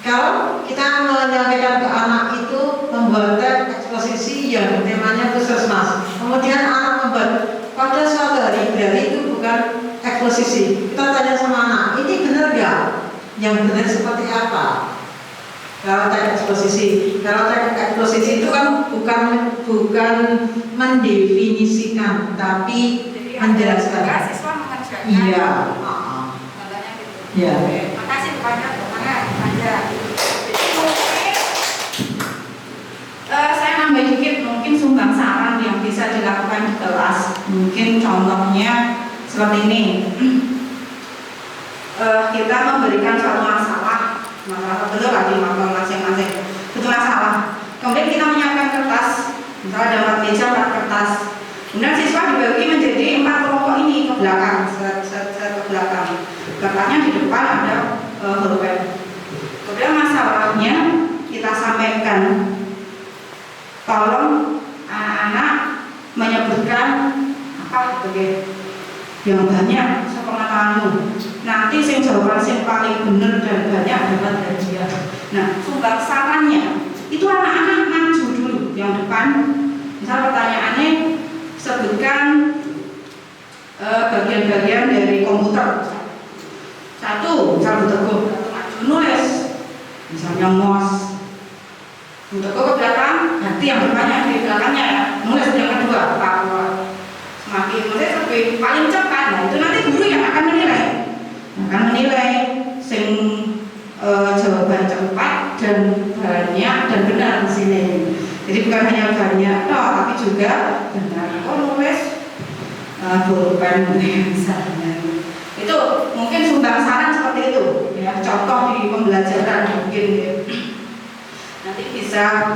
Kalau kita menyampaikan ke anak itu membuat tag eksposisi yang temanya puskesmas, kemudian anak membuat pada suatu hari itu bukan eksposisi. Kita tanya sama anak, ini benar nggak? Yang benar seperti apa? Kalau tag eksposisi, itu kan bukan mendefinisikan, tapi menjelaskan. Siswa mengerjakan. Iya. Contohnya gitu. Iya. Makasih kepada kemana aja. Mungkin saya nambah dikit, mungkin sumbang saran yang bisa bisa dilakukan di kelas. Mungkin contohnya seperti ini. Kita memberikan suatu masalah tertentu lagi masalah masing-masing. Itu masalah. Kemudian kita menyiapkan kertas, misalnya ada 4 meja 4 kertas. Kemudian siswa dibagi menjadi 4 kelompok ini ke belakang, ke belakang. Kertasnya di depan ada huruf F. Kemudian masalahnya kita sampaikan. Tolong anak-anak menyebutkan apa gitu ya, yang banyak sepengetahuanmu. Nanti sing jawaban sing paling bener dan banyak dapat hadiah. Nah, sumber sarannya itu anak-anak maju dulu yang depan. Misal pertanyaannya sebutkan bagian-bagian dari komputer. Satu, misal Teguh maju nulis, misalnya mouse. Untuk ke belakang, nanti yang berbanyak di belakangnya ya. Nulis yang kedua, Papua. Semakin nulis lebih paling cepat, nah itu nanti guru yang akan menilai. Sing jawaban cepat dan banyak dan benar di sini. Jadi bukan hanya banyak, tapi juga benar. Nulis pulpen misalnya. Itu mungkin sumbang saran seperti itu, ya. Contoh di pembelajaran mungkin. Ya. Nanti bisa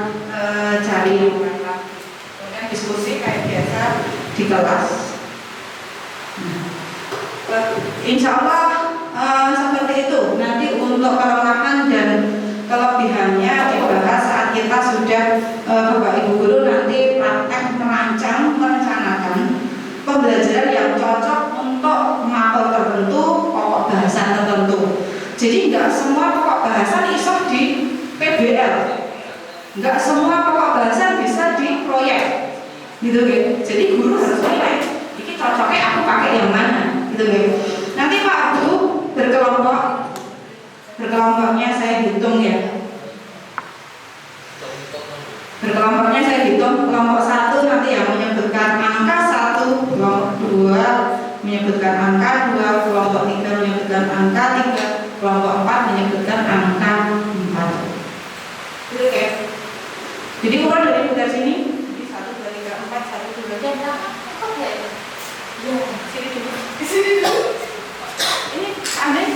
cari kemudian diskusi kayak biasa di kelas. Insya Allah seperti itu. Nanti untuk kelemahan dan kelebihannya dibahas saat kita sudah Bapak Ibu Guru nanti praktek merencanakan pembelajaran yang cocok untuk mapel tertentu, pokok bahasan tertentu. Jadi nggak semua pokok bahasan iso di PBL. Enggak semua pokok bahasan bisa di proyek, gitu gitu. Jadi guru harus pilih. Ini cocoknya aku pakai yang mana, gitu gitu. Nanti Pak Bu berkelompoknya saya hitung ya. Berkelompoknya saya hitung. Kelompok 1 nanti yang menyebutkan angka 1, kelompok 2 menyebutkan angka 2, kelompok 3 menyebutkan angka 3, kelompok 4 menyebutkan angka 4. Gitu ya. Jadi mulai dari sini, jadi 1, 2, 3, 4, 1, 2, 3, 4, oke. Ya, sini dulu. Di sini dulu. Ini aneh.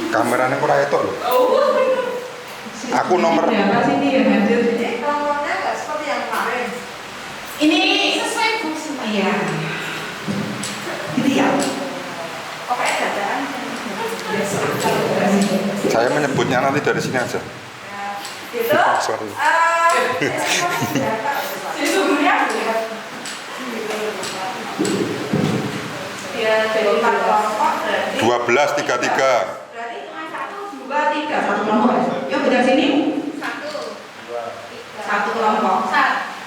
Kameranya kurang etok loh. Aku nomor. Berapa sini yang hadir? Nomornya nggak seperti yang kemarin. Ini sesuai fungsi. Iya. Gitu ya. Pokoknya dadaan. Saya menyebutnya nanti dari sini aja. Gitu. Sorry. Sesungguhnya ya jadi 4 kelompok berarti 12, 3, 3. Berarti cuma 1, 2, 3 satu kelompok. Yuk benar sini. 1 kelompok.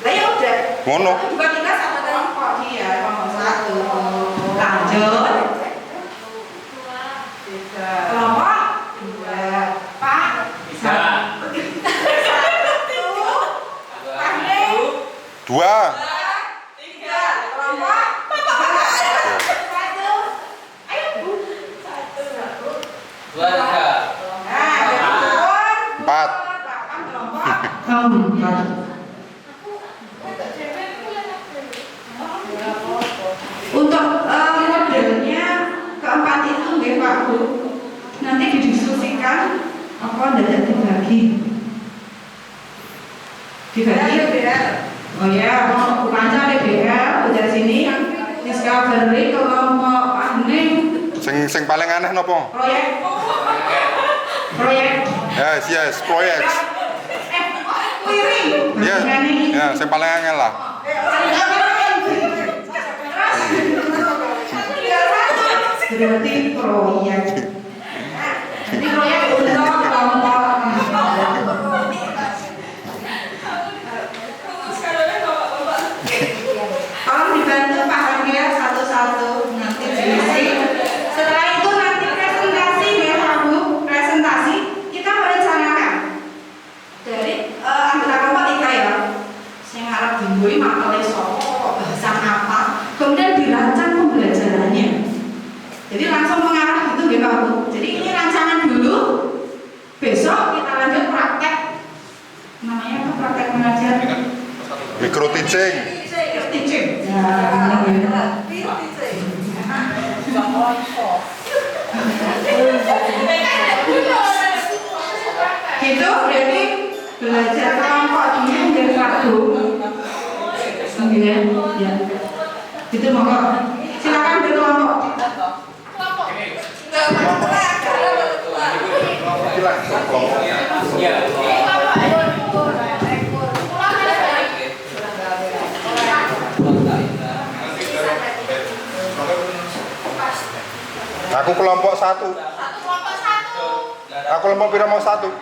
Lah ya udah. Ngono. 1, 2, 3 satu kelompok dia kelompok 1. Lanjut. Kelompok 2. Pak. 2. 3 kelompok. Untuk modelnya keempat itu nggih Pak Bu, nanti didiskusikan apa dadak dibagi. Oh ya, kelompok Bukanca DBL udah sini. Discovery kelompok Ahning. Sing paling aneh nopo? Proyek. Yes, proyek. Yes, ya, sing paling angel lah. Berarti proyek. Jadi proyek untuk kelompok. Tolong dibantu paham ya satu-satu nanti diisi. Setelah itu nanti presentasi ya Pak Bu, presentasi kita merencanakan dari anggota kelompok 3 ya. Sing arep dimbui materi sapa, bahasan apa, kemudian dirancang pembelajarannya. Jadi langsung mengarah gitu ya Pak Bu. Jadi ini rancangan dulu. Besok kita lanjut praktek. Namanya apa praktek mengajar? Micro teaching. Teaching. Ya. Gitu, jadi belajar kelompok ini menjadi satu. Ya. Itu monggo. Silakan berkelompok. Aku kelompok 1. Aku kelompok pira mau 1?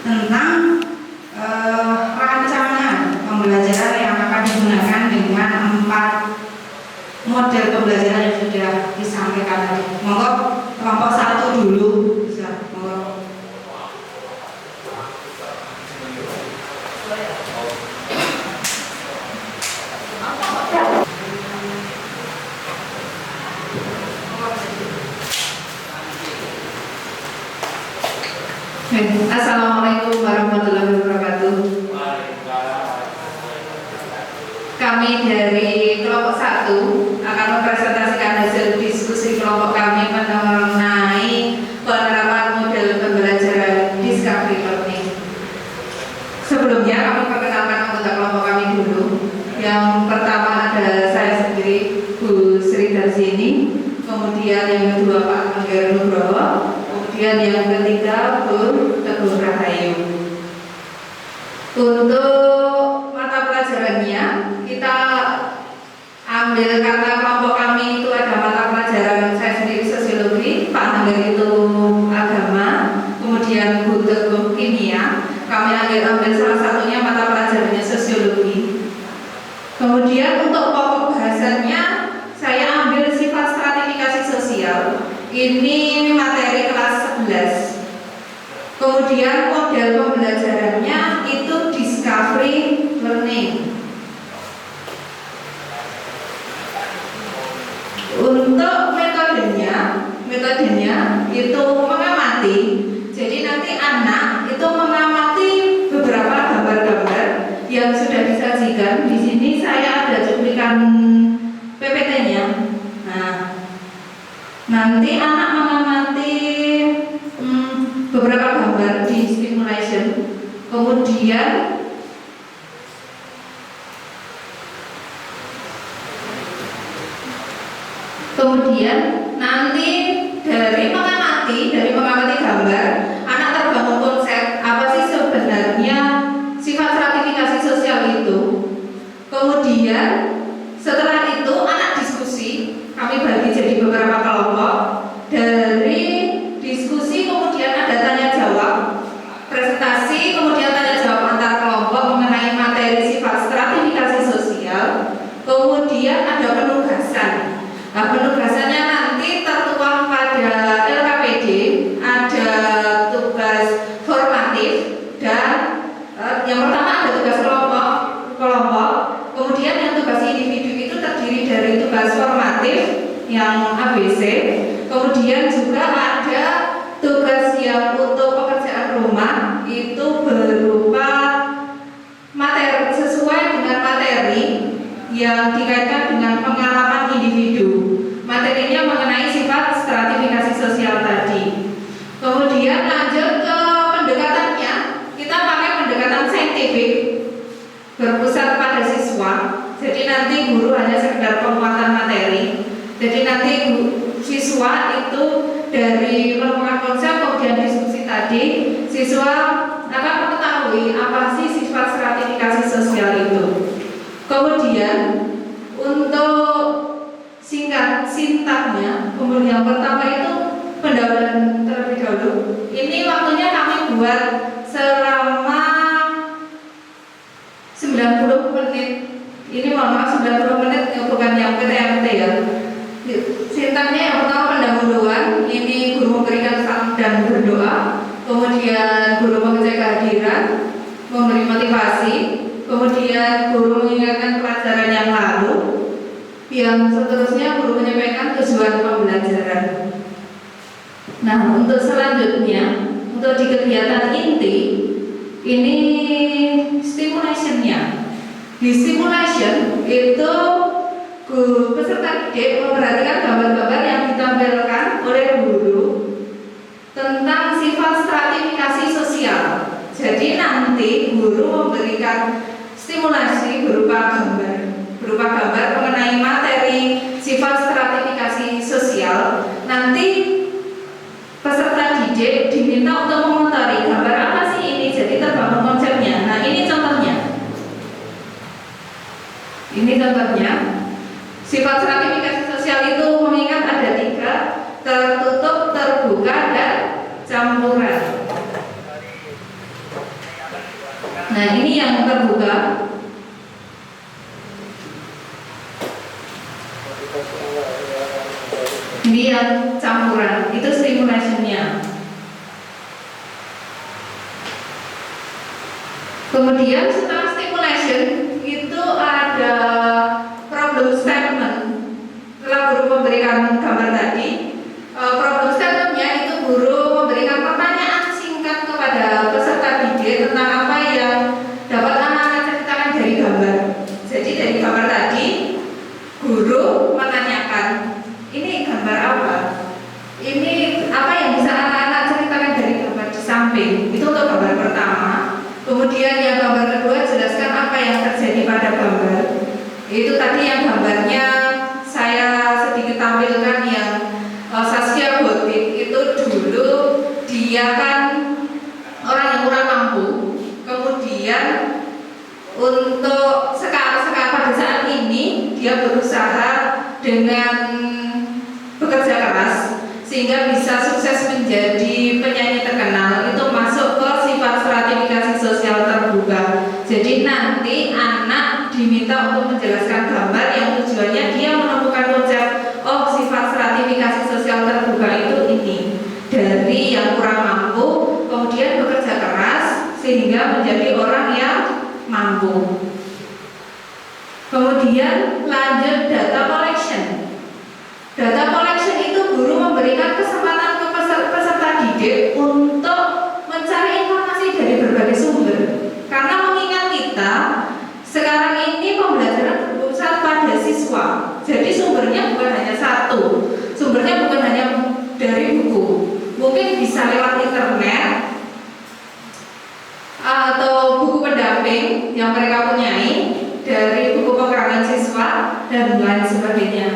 Tentang rancangan pembelajaran yang akan digunakan dengan 4 model pembelajaran yang sudah disampaikan tadi. Monggo kelompok 1 dulu bisa. Monggo. Assalamualaikum warahmatullahi wabarakatuh. Kami dari kelompok 1 akan mempresentasikan hasil diskusi kelompok kami mengenai penerapan model pembelajaran discovery learning. Sebelumnya kami perkenalkan anggota kelompok kami dulu. Yang pertama ada saya sendiri, Bu Sri Darsini, kemudian yang kedua Pak Angger Nugroho, kemudian yang ketiga Bu Teguh Rahayu. Untuk mata pelajarannya kita ambil karena kelompok kami itu ada mata pelajaran saya sendiri sosiologi, Pak Angger itu agama, kemudian Bu Teguh kimia. Kami ambil salah satunya mata pelajarannya sosiologi. Kemudian untuk pokok bahasannya saya ambil sifat stratifikasi sosial. Ini materi kelas 11. Kemudian model pembelajarannya itu discovery learning. Untuk metodenya itu mengamati. Jadi nanti anak itu mengamati beberapa gambar-gambar yang sudah disajikan. Di sini saya ada cuplikan PPT-nya. Nah, nanti anak mengamati beberapa gambar di stimulation. Kemudian nanti dari mengamati gambar, anak terbangun konsep apa sih sebenarnya sifat stratifikasi sosial itu. Kemudian setelah itu anak diskusi, kami bagi jadi beberapa kelompok. Dari diskusi kemudian ada tanya jawab, presentasi, kemudian tanya jawab antar kelompok mengenai materi sifat yang ABC. Kemudian juga ada tugas yang untuk pekerjaan rumah itu berupa materi sesuai dengan materi yang dikaitkan dengan pengalaman individu. Materinya mengenai sifat stratifikasi sosial tadi. Kemudian lanjut ke pendekatannya, kita pakai pendekatan saintifik berpusat pada siswa. Jadi nanti guru hanya sekedar penguatan materi. Jadi nanti siswa itu dari menemukan konsep kemudian diskusi tadi, siswa akan mengetahui apa sih sifat stratifikasi sosial itu. Kemudian untuk singkat sintaknya, kemudian yang pertama itu pendahuluan terlebih dahulu. Ini waktunya kami buat selama 90 menit. Ini mohon maaf 90 menit bukan yang PTMT ya. Sintaknya yang pertama pendahuluan, ini guru memberikan salam dan berdoa, kemudian guru mengecek kehadiran, memberi motivasi, kemudian guru mengingatkan pelajaran yang lalu, yang seterusnya guru menyampaikan tujuan pembelajaran. Nah, untuk selanjutnya, untuk di kegiatan inti, ini stimulationnya. Di stimulation itu peserta didik memperhatikan gambar-gambar yang ditampilkan oleh guru tentang sifat stratifikasi sosial. Jadi nanti guru memberikan stimulasi berupa gambar mengenai materi sifat stratifikasi sosial. Nanti peserta didik diminta untuk mengomentari gambar apa sih ini, jadi terbangun konsepnya. Nah, ini contohnya. Sifat stratifikasi sosial itu mengingat ada 3: tertutup, terbuka, dan campuran. Nah, ini yang terbuka. Ini yang campuran, itu stimulationnya. Kemudian setelah stimulation itu ada problem statement. Setelah guru memberikan gambar tadi, problem statementnya itu guru memberikan pertanyaan singkat kepada peserta didik tentang apa yang dapat anak-anak ceritakan dari gambar. Jadi dari gambar tadi, guru menanyakan, ini gambar apa? Ini apa yang bisa anak-anak ceritakan dari gambar di samping? Itu untuk gambar pertama. Kemudian yang gambar kedua, jelaskan apa yang terjadi pada gambar. Itu tadi yang gambarnya saya sedikit tampilkan yang Saskia Gotik itu dulu dia kan orang yang kurang mampu. Kemudian untuk sekarang pada saat ini dia berusaha dengan bekerja keras sehingga bisa sukses menjadi penyanyi terkenal. Itu masuk ke sifat stratifikasi sosial terbuka. Jadi nanti anak diminta untuk menjelaskan gambar yang tujuannya dia menemukan konsep, oh sifat stratifikasi sosial terbuka itu ini, dari yang kurang mampu kemudian bekerja keras sehingga menjadi orang yang mampu. Kemudian lanjut data collection. Data collection itu guru memberikan kesempatan ke peserta didik untuk mencari informasi dari berbagai sumber. Karena mengingat kita sekarang ini pembelajaran berpusat pada siswa. Jadi sumbernya bukan hanya satu. Sumbernya bukan hanya dari buku. Mungkin bisa lewat internet atau buku pendamping yang mereka punyai, dari buku pengerangan siswa dan lain sebagainya.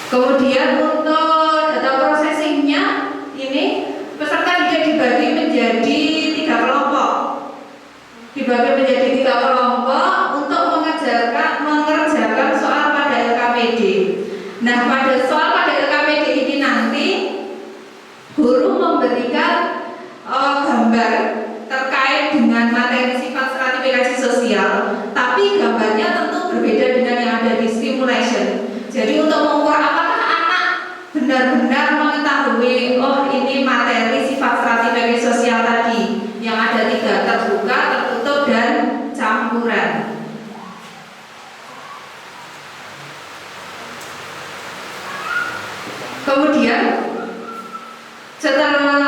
Kemudian untuk data processingnya ini peserta didik dibagi menjadi 3 kelompok. Untuk mengerjakan soal pada LKPD. Nah, pada soal pada LKPD ini nanti guru memberikan gambar terkait dengan materi sifat stratifikasi sosial, tapi gambarnya tentu berbeda dengan yang ada di stimulation. Jadi untuk mengukur apakah anak benar-benar mengetahui, oh ini materi sifat stratifikasi sosial tadi yang ada 3: terbuka, tertutup, dan campuran. Kemudian setelah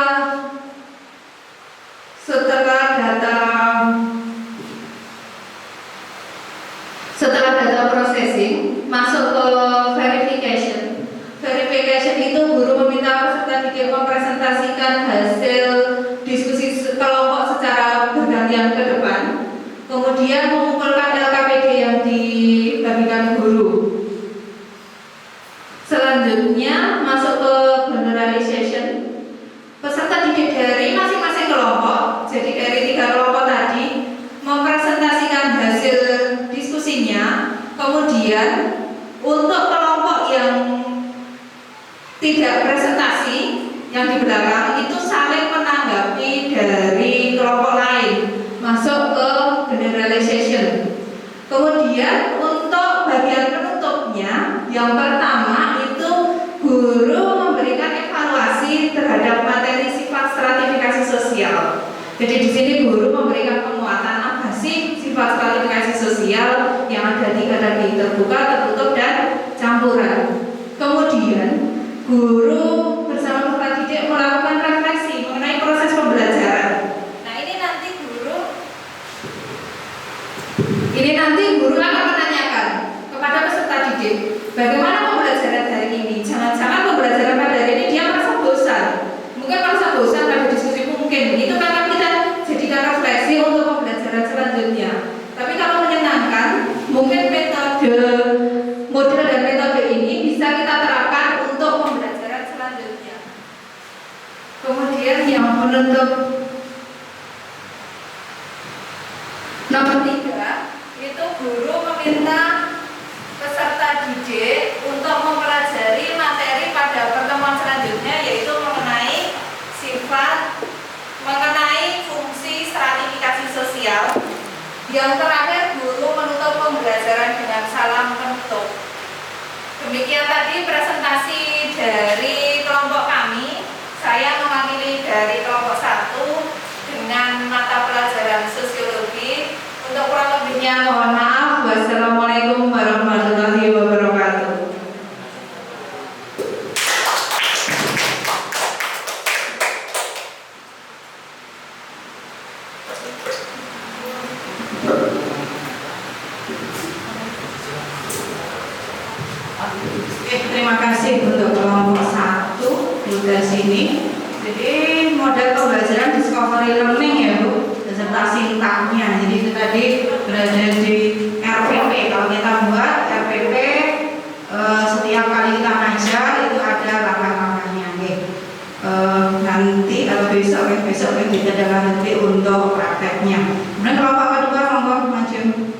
data processing masuk ke verification. Verification itu guru meminta peserta didik mempresentasikan hasil diskusi kelompok secara bergantian ke depan, kemudian mengumpulkan LKPD yang dibagikan guru. Selanjutnya masuk ke generalization. Peserta didik dari masing-masing kelompok, jadi dari 3 kelompok tadi, mempresentasikan hasil diskusinya. Kemudian untuk kelompok yang tidak presentasi, yang di belakang itu saling menanggapi dari kelompok lain, masuk ke generalization. Kemudian untuk bagian penutupnya, yang pertama itu guru memberikan evaluasi terhadap materi sifat stratifikasi sosial. Jadi di sini guru memberikan penguatan apa sih sifat stratifikasi sosial yang ada di kategori terbuka, tertutup, dan campuran. Kemudian guru bersama peserta didik melakukan refleksi mengenai proses pembelajaran. Nah, ini nanti guru akan menanyakan kepada peserta didik, bagaimana pembelajaran hari ini? Jangan-jangan pembelajaran pada hari ini dia merasa bosan. Mungkin merasa bosan pada diskusi mungkin. Itu kan kita jadikan refleksi untuk pembelajaran selanjutnya. Tapi kalau menyenangkan, mungkin model dan metode ini bisa kita terapkan untuk pembelajaran selanjutnya. Kemudian yang menutup nomor 3 itu guru meminta peserta didik untuk mempelajari materi pada pertemuan selanjutnya, yaitu mengenai fungsi stratifikasi sosial. Yang terakhir, guru menutup pembelajaran dengan salam penutup. Demikian tadi presentasi dari kelompok kami. Saya mewakili dari kelompok 1 dengan mata pelajaran sosiologi. Untuk kurang lebihnya mohon maaf. Wassalamualaikum warahmatullahi wabarakatuh. Terima kasih untuk kelompok 1 tugas ini. Jadi model pembelajaran discovery learning ya Bu, beserta sintaknya. Jadi itu tadi berada di RPP. Kalau kita buat RPP setiap kali kita ngajar itu ada langkah-langkahnya. Nanti besok kita nanti untuk prakteknya. Kemudian kelompok kedua monggo maju.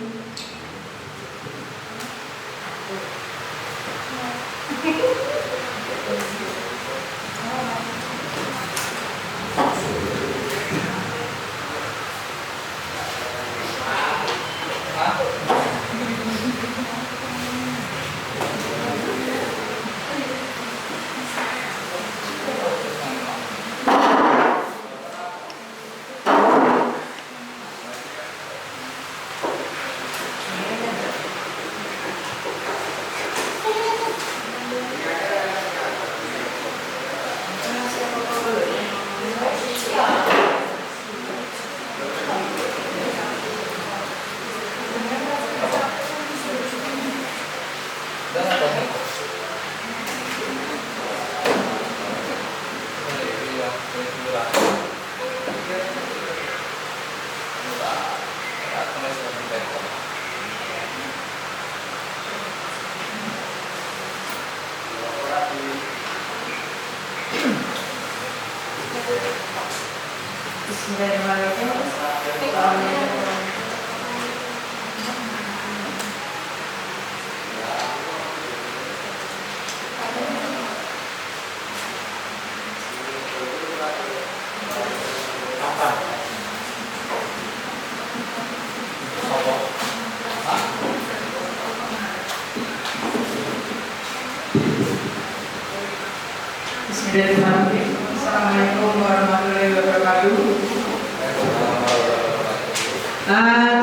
Bismillahirrahmanirrahim. Assalamualaikum warahmatullahi wabarakatuh.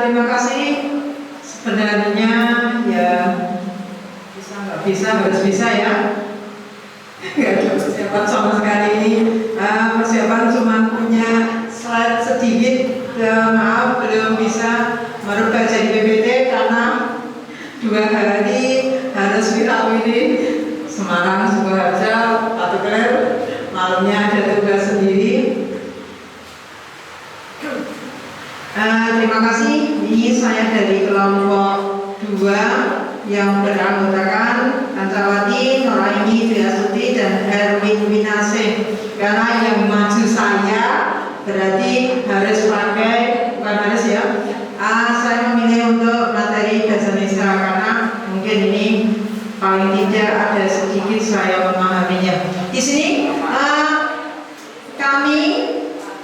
Terima kasih. Sebenarnya ya bisa nggak bisa harus bisa ya. Nggak ada persiapan sama sekali ini. Persiapan cuma punya slide sedikit. Maaf belum bisa merubah jadi PPT karena 2 hari harus wirawiri Semarang, Sukoharjo, Patuker, malamnya ada tugas sendiri. Terima kasih. Ini saya dari kelompok 2 yang beranggotakan Ancawati, Noraini, Triasuti, dan Erwin Winase. Karena yang maju saya berarti harus pakai, bukan harus ya. Saya memilih untuk materi bahasa Indonesia karena mungkin ini paling tidak ada sedikit saya memahaminya. Di sini kami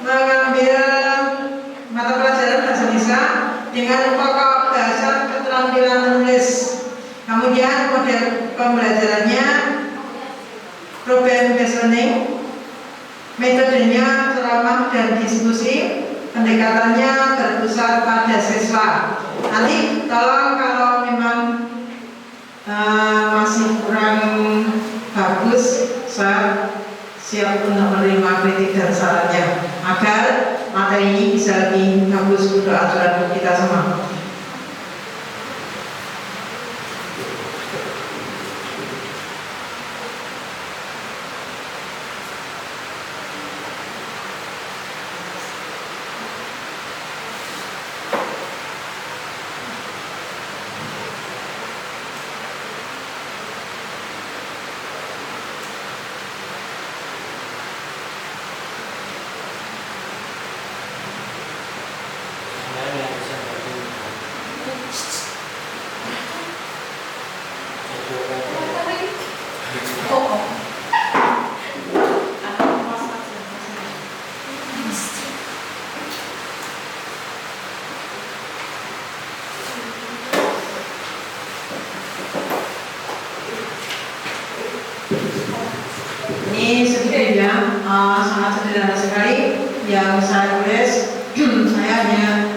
mengambil mata pelajaran bahasa Indonesia dengan pokok dasar keterampilan menulis. Kemudian model pembelajarannya problem based learning, metodenya ceramah dan diskusi, pendekatannya berpusat pada siswa. Nanti tolong kalau memang masih kurang bagus, saya siap untuk menerima kritik dan sarannya agar materi ini bisa lebih bagus untuk aturan kita semua. Ini sedikitnya sangat sederhana sekali yang saya tulis. Saya hanya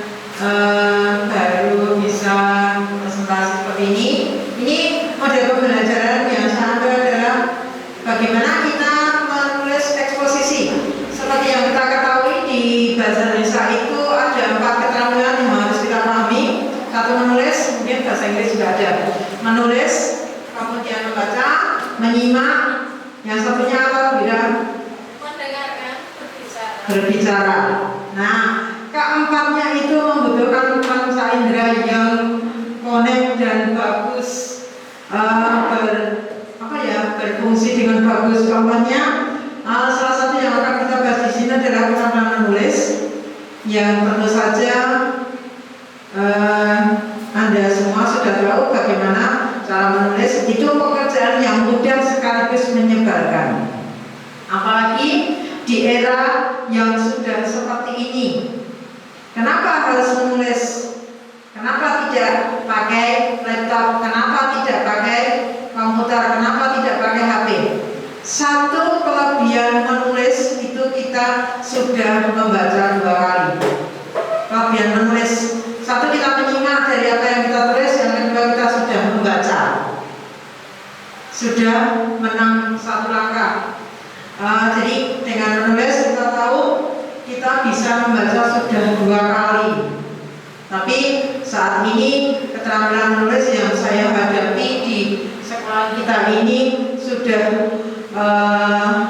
baru bisa presentasi seperti ini. Ini model pembelajaran yang saya ambil adalah bagaimana kita menulis eksposisi. Seperti yang kita ketahui di bahasa Indonesia itu ada 4 keterampilan yang harus kita pahami. 1 menulis, mungkin bahasa Inggris juga ada. Menulis, kemudian membaca, menyimak. Yang satunya apa, Bira? Mendengarkan, berbicara. Nah, keempatnya itu membutuhkan panca indera yang connect dan bagus, berfungsi dengan bagus. Contohnya, salah satu yang akan kita bahas di sini adalah keterampilan menulis, yang tentu saja Anda semua sudah tahu bagaimana cara menulis. Itu pekerjaan yang mudah sekaligus menyebalkan, apalagi di era yang sudah seperti ini. Kenapa harus menulis? Kenapa tidak pakai laptop? Kenapa tidak pakai komputer? Kenapa tidak pakai HP? Satu kelebihan menulis itu kita sudah membaca 2 kali. Kelebihan menulis, satu kita menyimak dari apa yang kita tulis, yang kedua kita sudah membaca. Sudah menang 1 langkah. Jadi dengan menulis kita tahu kita bisa membaca sudah 2 kali. Tapi saat ini keterampilan menulis yang saya hadapi di sekolah kita ini sudah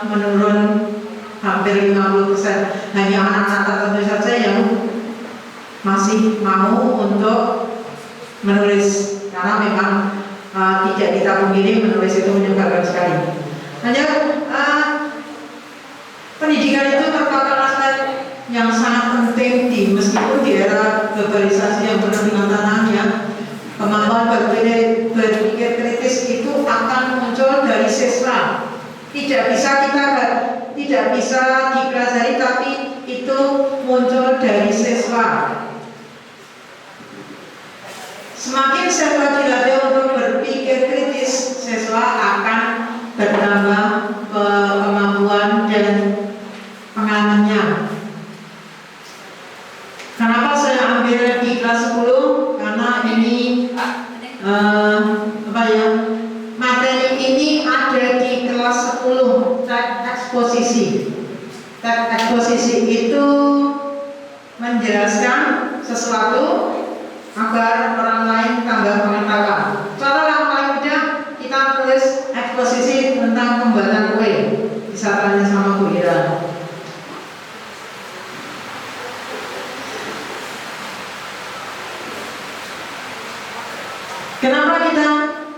menurun hampir 50%. Hanya anak-anak tertentu saja yang masih mau untuk menulis, karena memang tidak kita pungkiri menulis itu menyebalkan sekali. Hanya pendidikan itu merupakan aspek yang sangat penting meskipun di era globalisasi yang penuh dengan tantangannya. Kemampuan berpikir kritis itu akan muncul dari siswa. Tidak bisa dipelajari, tapi itu muncul dari siswa. Semakin siswa dilatih untuk berpikir kritis, siswa akan bertambah kemampuan dan pengalamannya. Kenapa saya ambil di kelas 10? Karena ini materi ini ada di kelas 10. eksposisi itu menjelaskan sesuatu agar orang lain tambah pengetahuan. Contoh yang paling mudah, kita tulis eksposisi tentang pembuatan kue. Bisa tanya sama Bu Ira.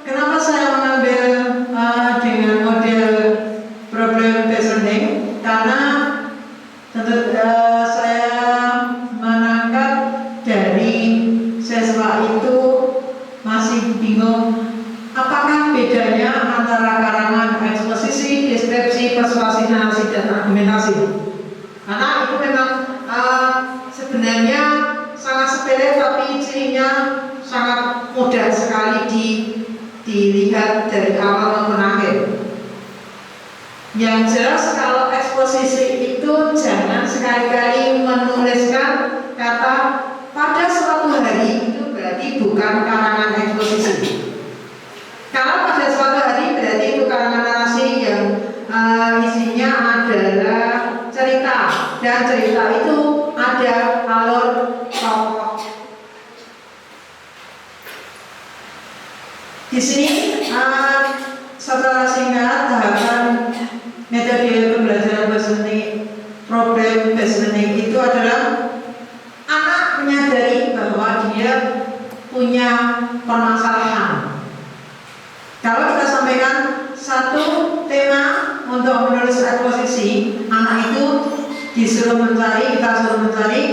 Kenapa saya mengambil dengan model problem based learning? Karena tentu saya menangkap dari siswa itu masih bingung apakah bedanya antara karangan eksposisi, deskripsi, persuasi, narasi, dan argumentasi. Karena itu memang sebenarnya sangat sepele, tapi cirinya sangat mudah sekali dilihat dari awal maupun akhir. Yang jelas kalau eksposisi itu jangan sekali-kali menuliskan kata pada suatu hari, itu berarti bukan karangan eksposisi. Kalau pada suatu hari berarti itu karangan narasi yang isinya adalah cerita, dan cerita itu ada alur tokoh. Di sini secara singkat tahapan metode pembelajaran bahasa learning, problem based learning itu adalah anak menyadari bahwa dia punya permasalahan. Kalau kita sampaikan satu tema untuk menulis eksposisi, anak itu disuruh mencari, kita suruh mencari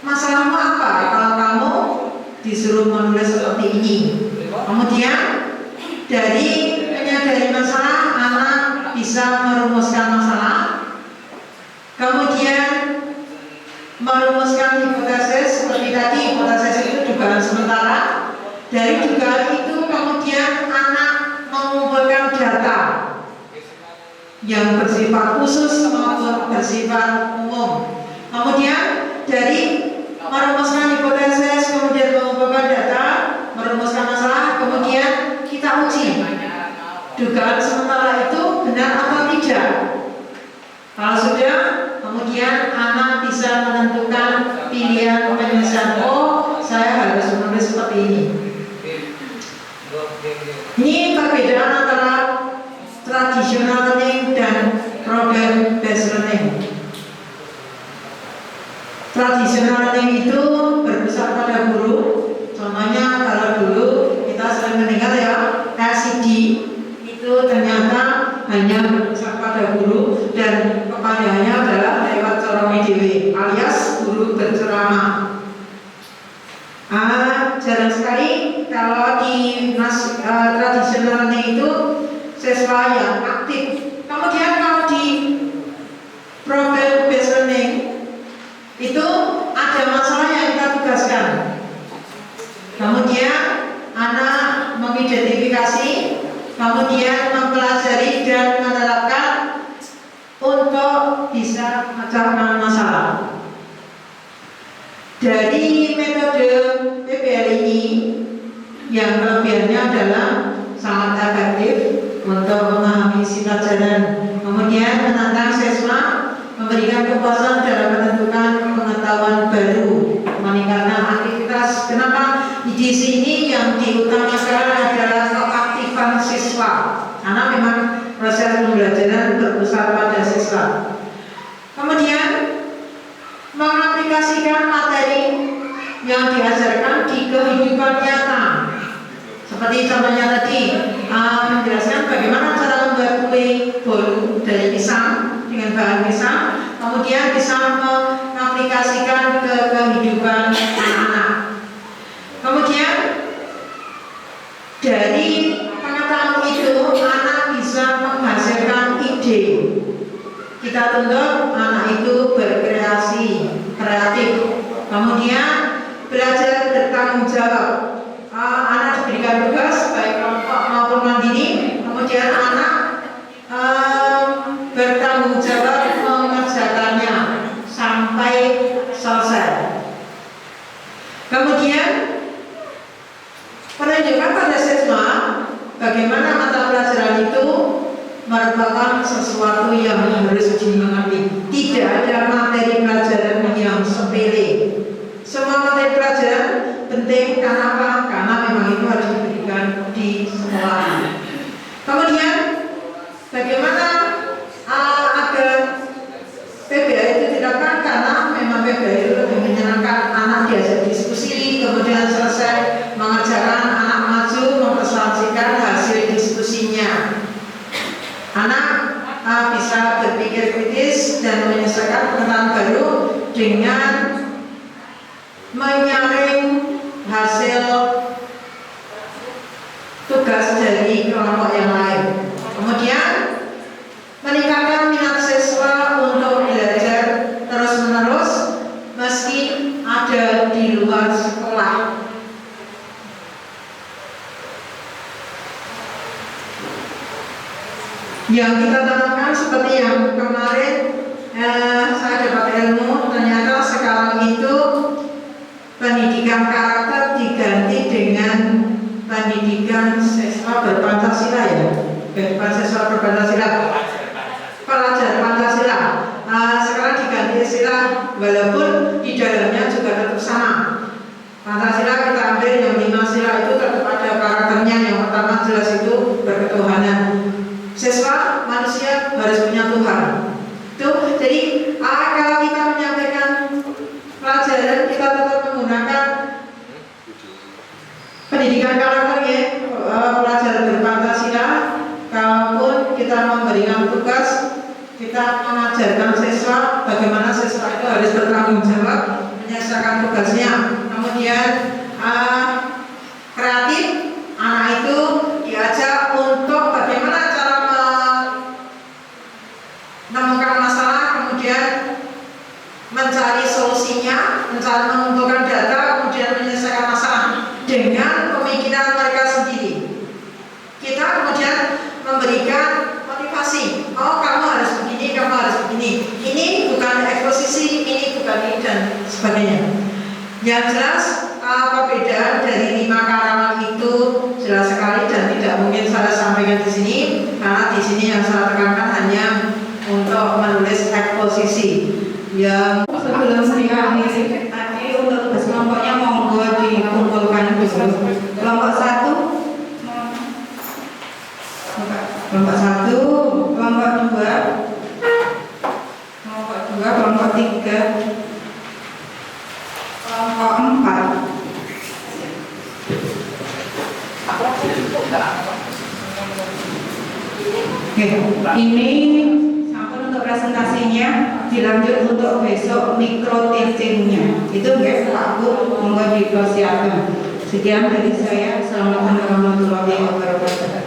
masalahmu apa. Kalau kamu disuruh menulis seperti ini, kemudian dari menyadari masalah, anak bisa merumuskan masalah, kemudian merumuskan hipotesis. Seperti tadi, hipotesis itu dugaan sementara. Dari dugaan itu kemudian anak mengumpulkan data yang bersifat khusus maupun bersifat umum. Kemudian dari merumuskan hipotesis, kemudian mengumpulkan data, merumuskan masalah, kemudian kita uji dugaan sementara itu benar atau tidak. Kalau sudah, kemudian anak bisa menentukan pilihan penyelesaian. Oh, saya harus menulis seperti ini. Ini perbedaan antara traditional learning dan problem based learning. Traditional learning itu berpusat pada guru. Contohnya kalau dulu kita sering mendengar ya, LCD itu ternyata hanya berpusat pada guru dan kepanjangannya adalah lewat corong dewe, alias guru berceramah. Jarang sekali kalau di tradisional learning itu siswa yang aktif. Kemudian kalau di problem based learning itu ada masalah yang kita tugaskan. Kemudian anak mengidentifikasi, kemudian mempelajari dan menerapkan untuk bisa memecahkan masalah. Dari metode PBL ini, yang kelebihannya adalah sangat efektif untuk memahami isi pelajaran, kemudian menantang siswa, memberikan kepuasan dalam menentukan pengetahuan baru, meningkatkan aktivitas. Kenapa di sini yang diutamakan adalah keaktifan siswa, karena memang proses pembelajaran berpusat pada siswa. Kemudian mengaplikasikan materi yang diajarkan di kehidupan nyata. Seperti contohnya tadi, menjelaskan bagaimana cara membuat kue bolu dari pisang dengan bahan pisang, kemudian bisa mengaplikasikan ke kehidupan anak-anak. Kemudian dari pengetahuan itu anak bisa menghasilkan ide. Kita tuntut anak itu berkreasi, kreatif. Kemudian belajar bertanggung jawab. Anak diberikan tugas baik kelompok maupun mandiri. Kemudian anak bertanggung jawab mengerjakannya sampai selesai. Kemudian penunjukan pada siswa bagaimana mata pelajaran itu merupakan sesuatu yang harus dimengerti. tidak ada materi pelajaran yang sepele. Semua materi pelajaran penting karena apa? Karena memang itu harus diberikan di sekolah. Kemudian bagaimana agar PBA itu dilakukan? Karena memang PBA itu lebih menyenangkan, anak diajak diskusi, kemudian selesai mengerjakan, anak maju mempresentasikan hasil diskusinya. Anak bisa berpikir kritis dan menyelesaikan pengetahuan baru dengan menyaring hasil tugas dari kelompok yang lain. Kemudian meningkatkan minat siswa untuk belajar terus-menerus meski ada di luar sekolah. Yang kita tanamkan seperti yang kemarin saya dapat ilmu, ternyata sekarang itu pendidikan karakter diganti dengan pendidikan siswa berpancasila ya, bukan siswa berpancasila, pelajar Pancasila. Sekarang diganti istilah, walaupun di dalamnya juga tetap sama. Pancasila kita ambil yang 5 sila itu tetap ada karakternya. Yang pertama jelas itu berketuhanan. Siswa manusia harus punya Tuhan. Jadi kalau kita menyampaikan pelajaran, kita tetap menggunakan pendidikan karakter ya, pelajaran berpancasila. Kalaupun kita memberikan tugas, kita mengajarkan siswa bagaimana siswa itu harus bertanggung jawab menyelesaikan tugasnya. Kemudian kreatif, anak itu diajak untuk bagaimana cara menemukan masalah, kemudian mencari solusinya, mengumpulkan data, kemudian menyelesaikan masalah dengan pemikiran mereka sendiri. Kita kemudian memberikan motivasi. Oh, kamu harus begini, kamu harus begini. Ini bukan eksposisi, ini bukan ini dan sebagainya. Yang jelas perbedaan dari 5 karangan itu jelas sekali dan tidak mungkin saya sampaikan di sini karena di sini yang saya tekankan hanya untuk menulis eksposisi. Yang sebelum diakhiri tadi untuk tugas kelompoknya monggo dikumpulkan dulu. Kelompok 1, kelompok 1, kelompok 2, kelompok 3, kelompok 4. Ini sampun untuk presentasinya, dilanjut untuk besok mikro teachingnya. Itu guys, Pak Bu, monggo dipersiapkan. Sekian dari saya. Assalamualaikum warahmatullahi wabarakatuh.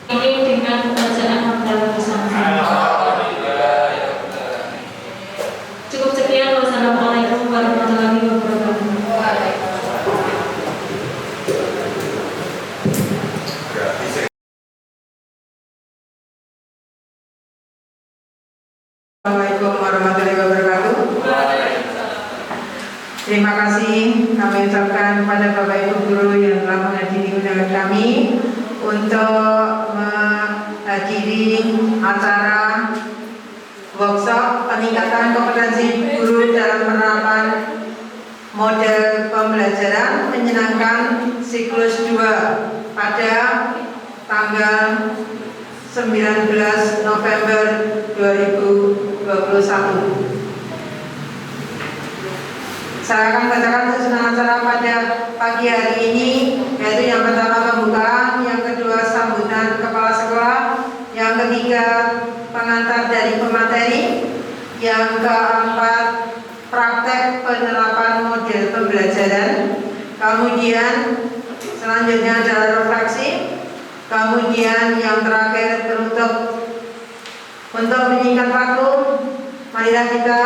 Ini dengan bacaan hamdalah bersama-sama. Cukup sekian. Wassalamualaikum warahmatullahi wabarakatuh. Assalamualaikum warahmatullahi wabarakatuh. Terima kasih kami ucapkan kepada Bapak Ibu Guru yang telah menghadiri undangan kami untuk menghadiri acara workshop peningkatan kompetensi guru dalam penerapan model pembelajaran menyenangkan siklus 2 pada tanggal 19 November 2021. Saya akan bacakan susunan acara pada pagi hari ini, yaitu yang pertama pembukaan, yang kedua sambutan kepala sekolah, yang ketiga pengantar dari pemateri, yang keempat praktek penerapan model pembelajaran, kemudian selanjutnya adalah refleksi, kemudian yang terakhir penutup. Untuk menyingkat waktu, marilah kita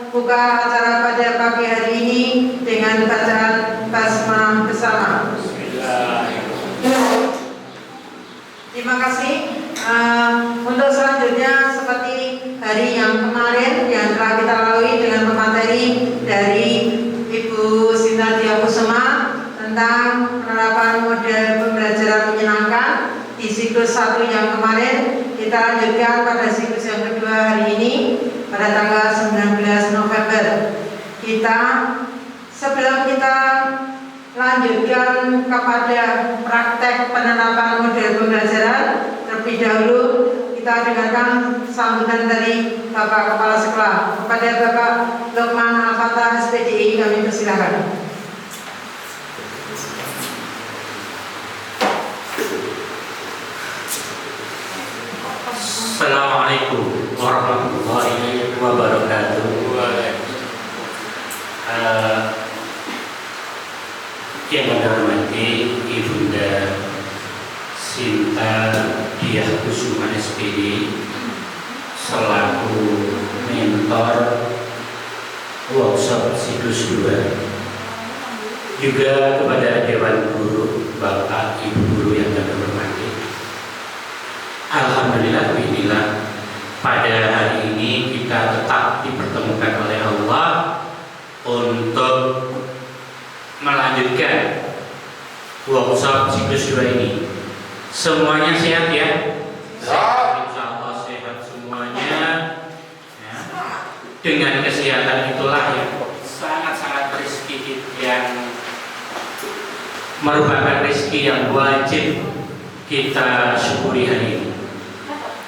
buka acara pada pagi hari ini dengan bacaan basmalah bersama. Terima kasih. Untuk selanjutnya seperti hari yang kemarin yang telah kita lalui dengan pemateri dari Ibu Sinta Diakusuma tentang penerapan model 1 yang kemarin kita lanjutkan pada siklus yang kedua hari ini pada tanggal 19 November. Sebelum kita lanjutkan kepada praktek penerapan model pembelajaran, terlebih dahulu kita dengarkan sambutan dari Bapak Kepala Sekolah. Kepada Bapak Lukman Al-Fatah SPDI kami persilakan. Assalamualaikum warahmatullahi wabarakatuh. Yang saya hormati Ibunda Sinta Diah Kusuma SPD selaku mentor workshop siklus 2, juga kepada Dewan Guru, Bapak Ibu Guru yang kami hormati. Alhamdulillah, bismillah, pada hari ini kita tetap dipertemukan oleh Allah untuk melanjutkan workshop siklus 2 ini. Semuanya sehat ya? Sehat, insya Allah sehat semuanya ya. Dengan kesehatan itulah yang sangat-sangat rezeki yang merupakan rezeki yang wajib kita syukuri hari ini.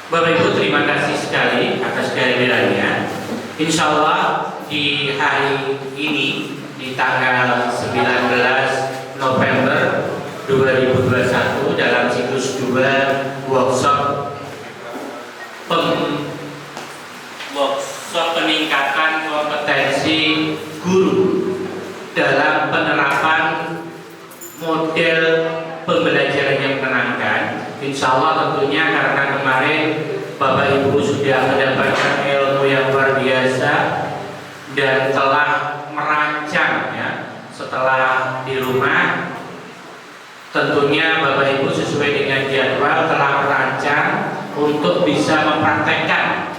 Bapak Ibu, terima kasih sekali atas kehadirannya. Insya Allah di hari ini, di tanggal 19 November 2021 dalam siklus 2 workshop peningkatan kompetensi guru dalam penerapan model pembelajaran yang menyenangkan. Insya Allah tentunya karena kemarin Bapak Ibu sudah mendapatkan ilmu yang luar biasa dan telah merancang ya, setelah di rumah tentunya Bapak Ibu sesuai dengan jadwal telah merancang untuk bisa mempraktekkan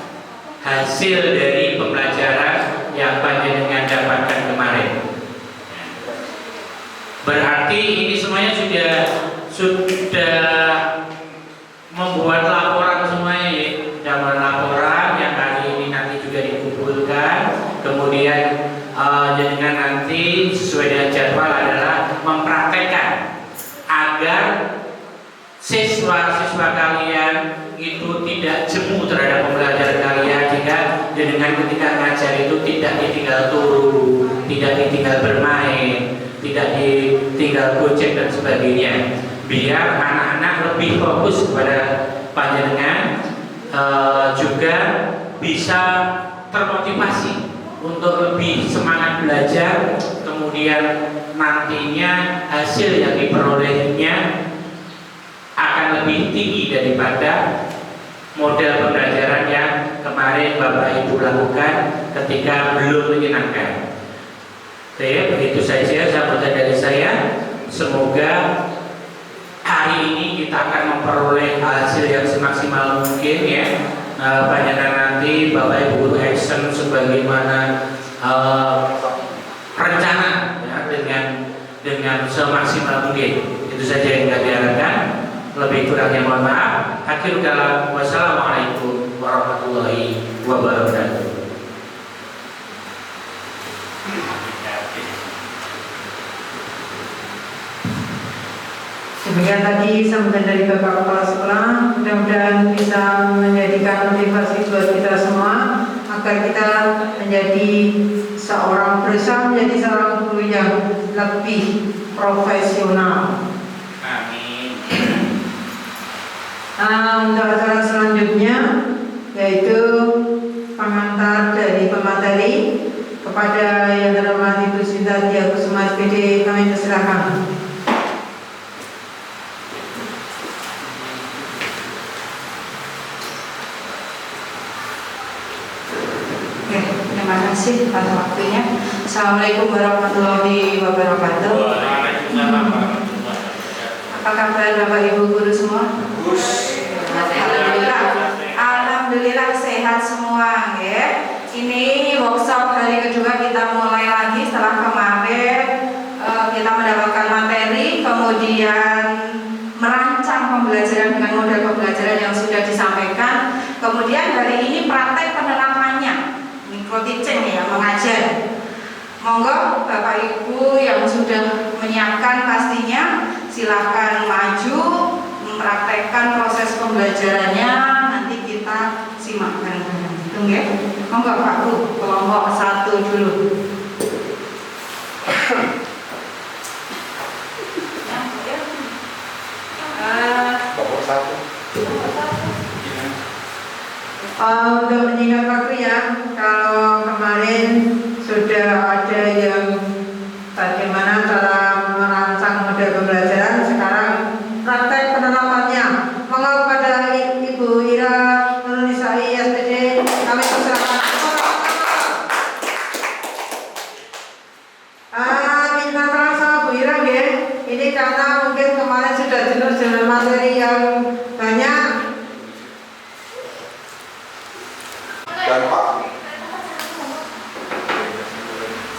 hasil dari pembelajaran yang panjenengan dapatkan kemarin. Berarti ini semuanya sudah membuat laporan semuanya ya. Dalam laporan yang hari ini nanti juga dikumpulkan, kemudian jenengan nanti sesuai dengan jadwal adalah mempraktekkan agar siswa-siswa kalian itu tidak jemu terhadap pembelajaran kalian, jika jenengan ketika ngajar itu tidak ditinggal turu, tidak ditinggal bermain, tidak ditinggal gojek dan sebagainya, biar anak-anak lebih fokus kepada panjenengan, juga bisa termotivasi untuk lebih semangat belajar, kemudian nantinya hasil yang diperolehnya akan lebih tinggi daripada model pembelajaran yang kemarin Bapak Ibu lakukan ketika belum menyenangkan. Oke, begitu saja sambutan dari saya. Semoga hari ini kita akan memperoleh hasil yang semaksimal mungkin ya. Panjenengan nanti Bapak Ibu Guru action sebagaimana rencana ya, dengan semaksimal mungkin. Itu saja yang kami harapkan. Lebih kurangnya mohon maaf. Akhirul kalam, wassalamualaikum warahmatullahi wabarakatuh. Demikian tadi sambutan dari Bapak Kepala Sekolah. Mudah-mudahan bisa menjadikan motivasi buat kita semua agar kita berusaha menjadi seorang guru yang lebih profesional. Amin. Untuk acara selanjutnya yaitu pengantar dari pemateri. Kepada yang terhormat Ibu Sinta Diah Kusuma SPD kami persilakan. Terima kasih atas waktunya. Assalamualaikum warahmatullahi wabarakatuh. Apa kabar Bapak Ibu Guru semua? Alhamdulillah sehat semua ya. Ini workshop hari kedua kita mulai lagi setelah kemarin kita mendapatkan materi, kemudian merancang pembelajaran dengan model pembelajaran yang sudah disampaikan. Kemudian hari ini praktek penerapannya, micro teaching ya, mengajar. Monggo Bapak Ibu yang sudah menyiapkan pastinya silakan maju mempraktekkan proses pembelajarannya. Nanti kita simak bareng-bareng. Hitung ya. Monggo Pak Bu, kelompok 1 dulu. Kelompok 1. Untuk menyingkat waktu ya, kalau kemarin sudah ada yang bagaimana cara merancang model pembelajaran, sekarang praktek penerapannya. Monggo kepada Ibu Ira Nurunisai SPD, kami persilakan. Minta tolong sama Bu Ira ya. Ini karena mungkin kemarin sudah jenuh dengan materi yang banyak. Dan Pak.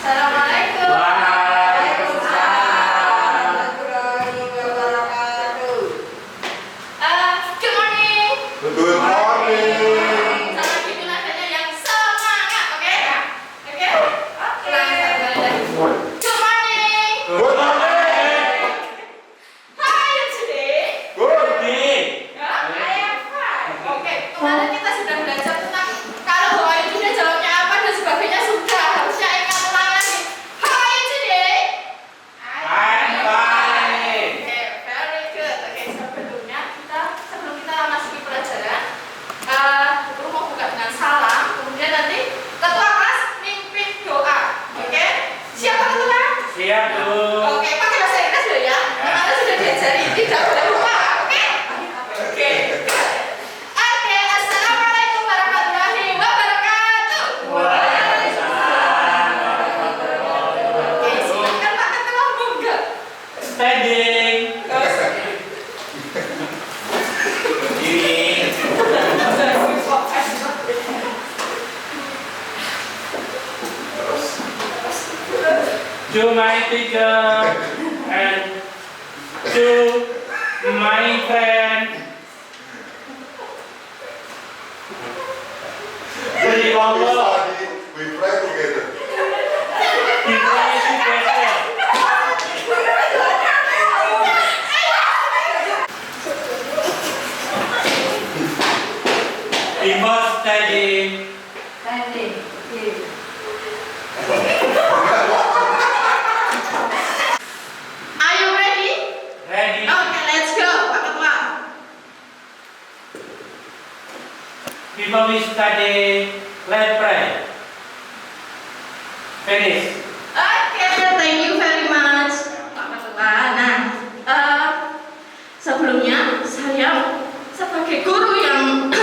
Assalamualaikum. Waalaikumsalam warahmatullahi wabarakatuh. Good morning. Good morning. Sama gitu nadanya yang semangat, oke? Oke? Good morning. Good morning. How are you today? Good. I am fine. Oke, kemarin kita sudah belajar tentang kalau how are you today jawabnya apa dan sebagainya sudah. Harusnya ingat ulang lagi. How are you today? I'm fine. Oke, very good. Oke, sebelum kita masuk ke pelajaran, guru mau buka dengan salam. Kemudian nanti ketua kelas mimpin doa. Oke? Siapa ketua? Siap, Bu. Oke, pakai bahasa Inggris dulu ya. Karena sudah diajari, tidak boleh lupa. Oke? Oke. Oke, assalamualaikum warahmatullahi wabarakatuh. Oke, silakan Pak Ketua Bungga. Standing. Berdiri. To my teacher and to my friend. Beri Allah. We pray together. Kita isi better. We must study. Standing. Are you ready? Ready. Okay, let's go. Pak Ketua. Before we study, let's pray. Finish. Oke, thank you very much, Pak Ketua. Nah, sebelumnya saya sebagai guru yang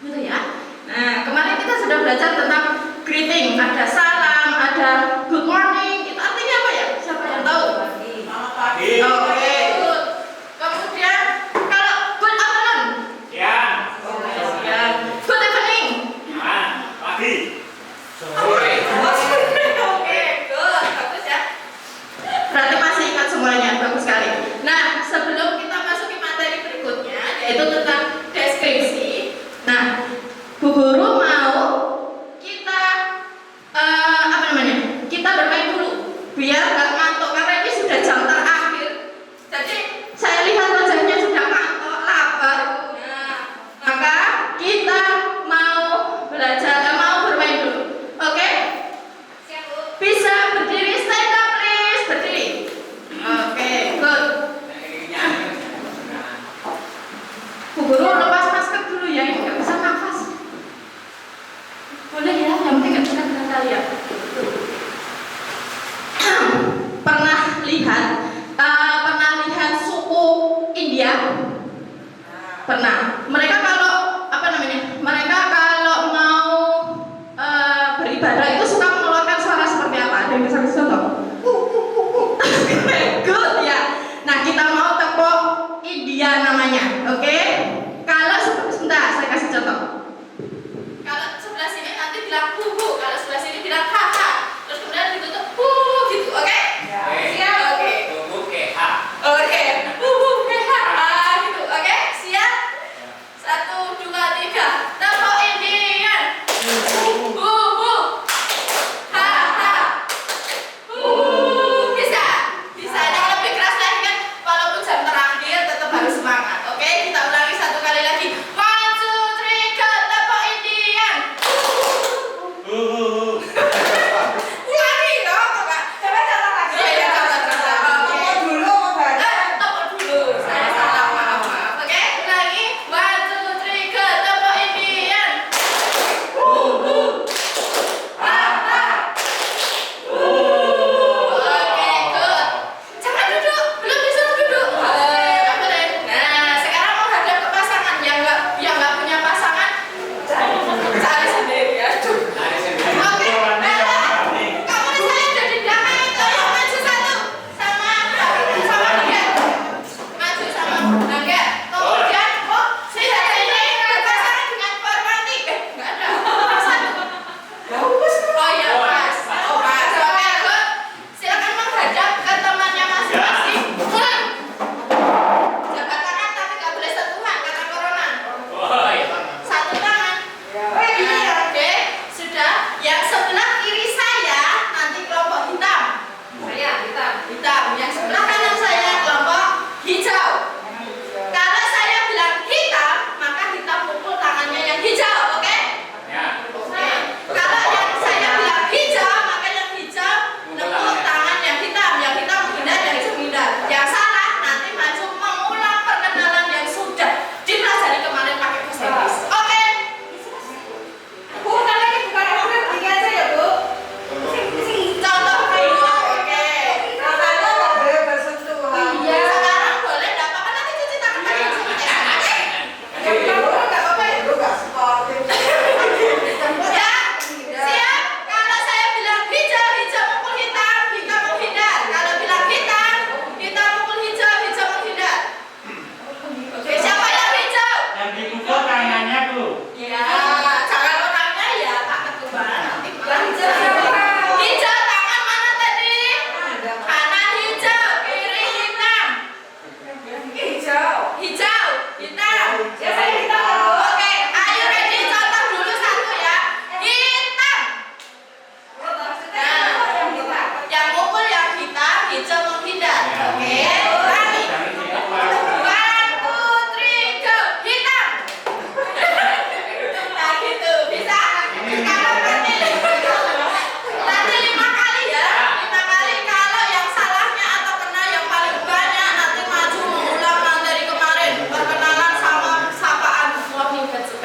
gitu ya. Nah, kemarin kita sudah belajar tentang greeting, ada salam, ada good morning. Itu artinya apa ya? Siapa yang tahu? Pagi. Oke, good. Kemudian kalau good afternoon, Ya. ya. Good evening. Pagi. Oke, good, bagus ya. Berarti masih ingat semuanya, bagus sekali. Nah, sebelum kita masuk ke materi berikutnya, yaitu tentang deskripsi. Nah, Bu Guru mau kita kita bermain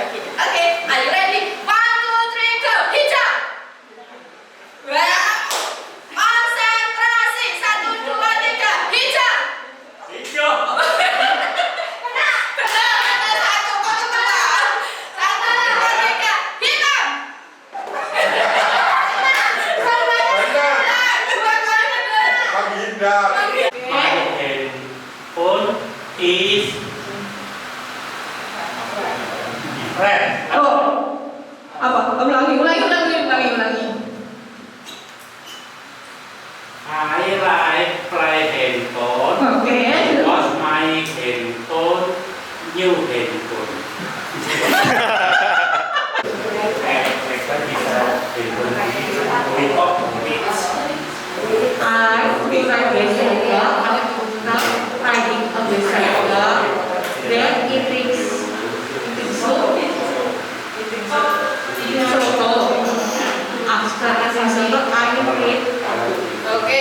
baginya. Oke, are you ready? 1, 2, 3, go! Hijau. Wah, konsentrasi. 1, 2, 3, hijau. Hijau. Benar, ada satu, kok benar. 1, 2, 3, hitam. Menghindar. My handphone is red. Oh, apa? Ulangi. I like play handphone. Oke. Because my handphone new handphone. Mereka bisa handphone without bits. I prefer behavior not writing a behavior that it is so abstract concept I read. Oke,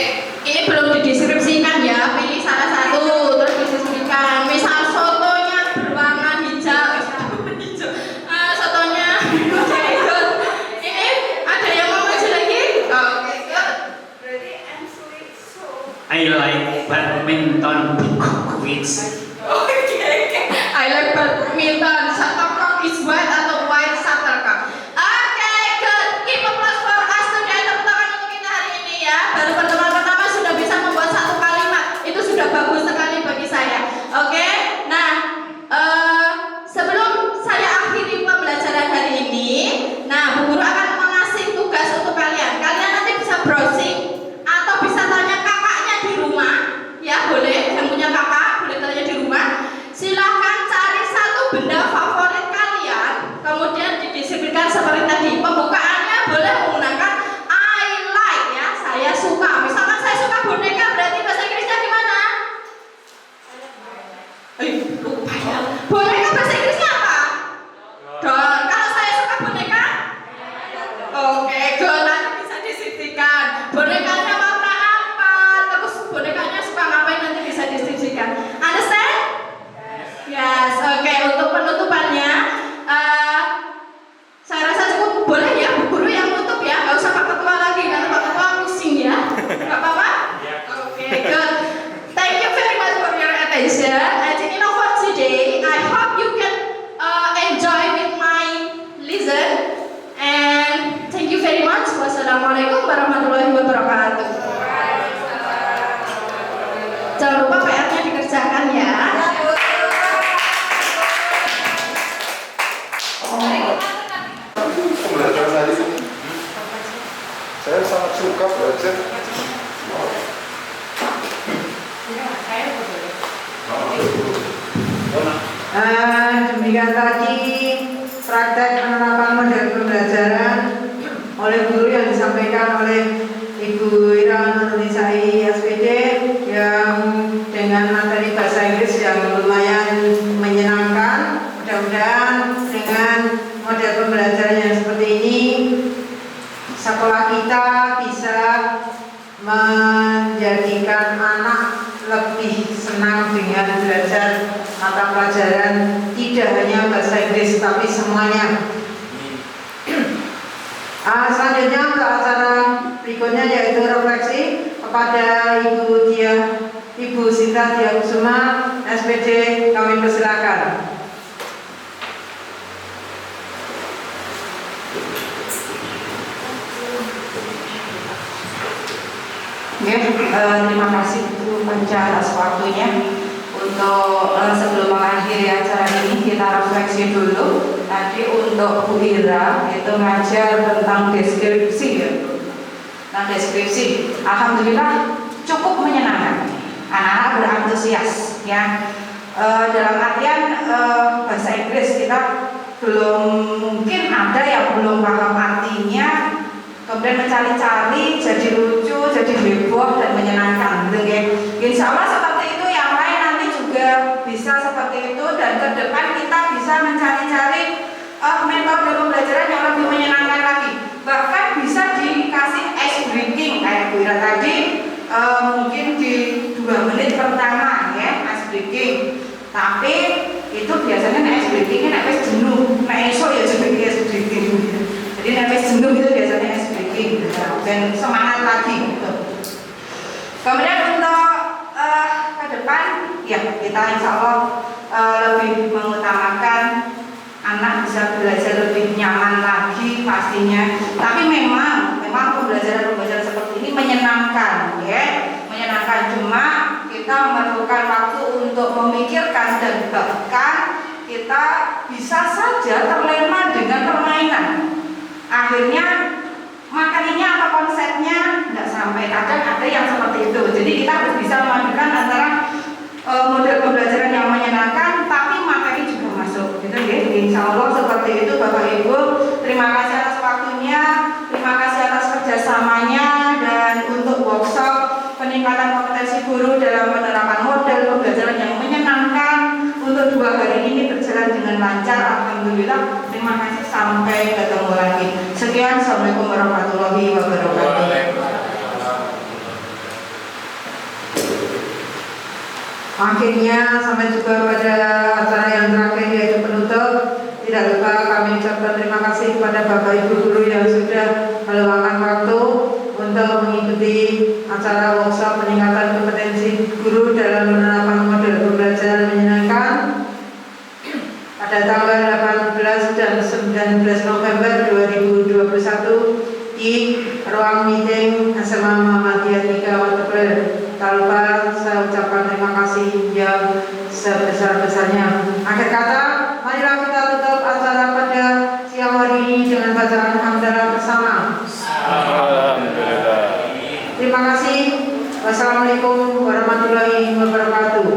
ini belum dideskripsikan ya. Pilih salah satu terus dideskripsikan. Misal sotonya berwarna hijau. Sotonya hijau. Ini ada yang mau maju lagi? Oke, good. Berarti answer so. I like badminton quiz. Oke. I like badminton. Shuttlecock is white atau white shuttlecock. Oke, good. Keep applause for us today. Tepuk tangan untuk kita hari ini ya. Baru pertemuan pertama sudah bisa membuat satu kalimat. Itu sudah bagus sekali bagi saya. Oke. Nah, sebelum saya akhiri pembelajaran hari ini, nah, Bu Guru akan mengasih tugas untuk kalian. Kalian nanti bisa browsing atau bisa tanya kakaknya di rumah. Ya, boleh. Yang punya kakak boleh tanya di rumah. Silahkan cari satu benda favorit kalian, kemudian dideskripsikan seperti tadi. Pembukaannya boleh menggunakan I like ya, saya suka. Misalkan saya suka boneka, berarti bahasa Inggrisnya gimana? Lupa ya. Boneka bahasa Inggrisnya apa? Doll. Kalau saya suka boneka? Oke, good. Nanti bisa disisikan. Bonekanya warna apa? Terus bonekanya suka ngapain, nanti bisa disisikan. Understand? Yes, oke. Untuk penutupannya, saya rasa cukup. Boleh ya, Bu Guru yang nutup ya. Gak usah Pak Ketua lagi, nanti Pak Ketua pusing ya. Gak apa-apa? Oke, good. Thank you very much for your attention. And you know for today, I hope you can enjoy with my listen. And thank you very much. Wassalamualaikum warahmatullahi wabarakatuh. Jangan lupa PR-nya dikerjakan ya. Pembelajaran hari ini saya sangat suka belajar. Demikian tadi praktek penerapan model pembelajaran oleh guru yang disampaikan oleh Ibu Ira Nurnisai SPD yang dengan materi bahasa Inggris yang lumayan menyenangkan. Mudah-mudahan dengan model pembelajaran yang seperti ini sekolah kita bisa menjadikan anak lebih senang dengan belajar mata pelajaran tidak hanya bahasa Inggris tapi semuanya. Selanjutnya untuk acara berikutnya yaitu refleksi kepada Ibu Sinta Dia Kusuma SPD, kami persilakan. Terima kasih Bu Panca atas waktunya. Untuk sebelum mengakhiri acara ini kita refleksi dulu. Tadi untuk Bu Ira itu ngajar tentang deskripsi ya. Nah, deskripsi alhamdulillah cukup menyenangkan. Anak-anak berantusias ya. Dalam artian bahasa Inggris kita belum mungkin ada yang belum paham artinya, kemudian mencari-cari jadi lucu, jadi heboh dan menyenangkan gitu ya. Insya Allah seperti itu, yang lain nanti juga bisa seperti itu, dan ke depan kita bisa mencari-cari metode pembelajaran yang lebih menyenangkan lagi. Bahkan bisa dikasih ice breaking kayak Bu Ira tadi, mungkin di 2 menit pertama ya ice breaking. Tapi itu biasanya ice breakingnya nek wis jenuh, nek kita insya Allah lebih mengutamakan anak bisa belajar lebih nyaman lagi pastinya. Tapi memang pembelajaran seperti ini menyenangkan, ya, menyenangkan. Cuma kita memerlukan waktu untuk memikirkan dan bahkan kita bisa saja terlena dengan permainan. Akhirnya materinya atau konsepnya tidak sampai. Kadang ada yang seperti itu. Jadi kita harus bisa memadukan antara model pembelajaran yang menyenangkan tapi materi juga masuk. Gitu ya. Insya Allah seperti itu Bapak Ibu. Terima kasih atas waktunya, terima kasih atas kerjasamanya, dan untuk workshop peningkatan kompetensi guru dalam penerapan model pembelajaran yang menyenangkan untuk 2 hari ini berjalan dengan lancar. Alhamdulillah. Terima kasih, sampai ketemu lagi. Sekian, Assalamualaikum warahmatullahi wabarakatuh. Akhirnya sampai juga pada acara yang terakhir yaitu penutup. Tidak lupa kami ucapkan terima kasih kepada Bapak Ibu guru yang sudah meluangkan waktu untuk mengikuti acara workshop peningkatan kompetensi guru dalam penerapan model pembelajaran menyenangkan pada tanggal 18 dan 19 November 2021 di ruang meeting SMA Muhammadiyah 3 Waterpel. Tak lupa saya ucapkan terima kasih yang sebesar-besarnya. Akhir kata, marilah kita tutup acara pada siang hari ini dengan bacaan hamdalah bersama. Alhamdulillah. Terima kasih. Wassalamualaikum warahmatullahi wabarakatuh.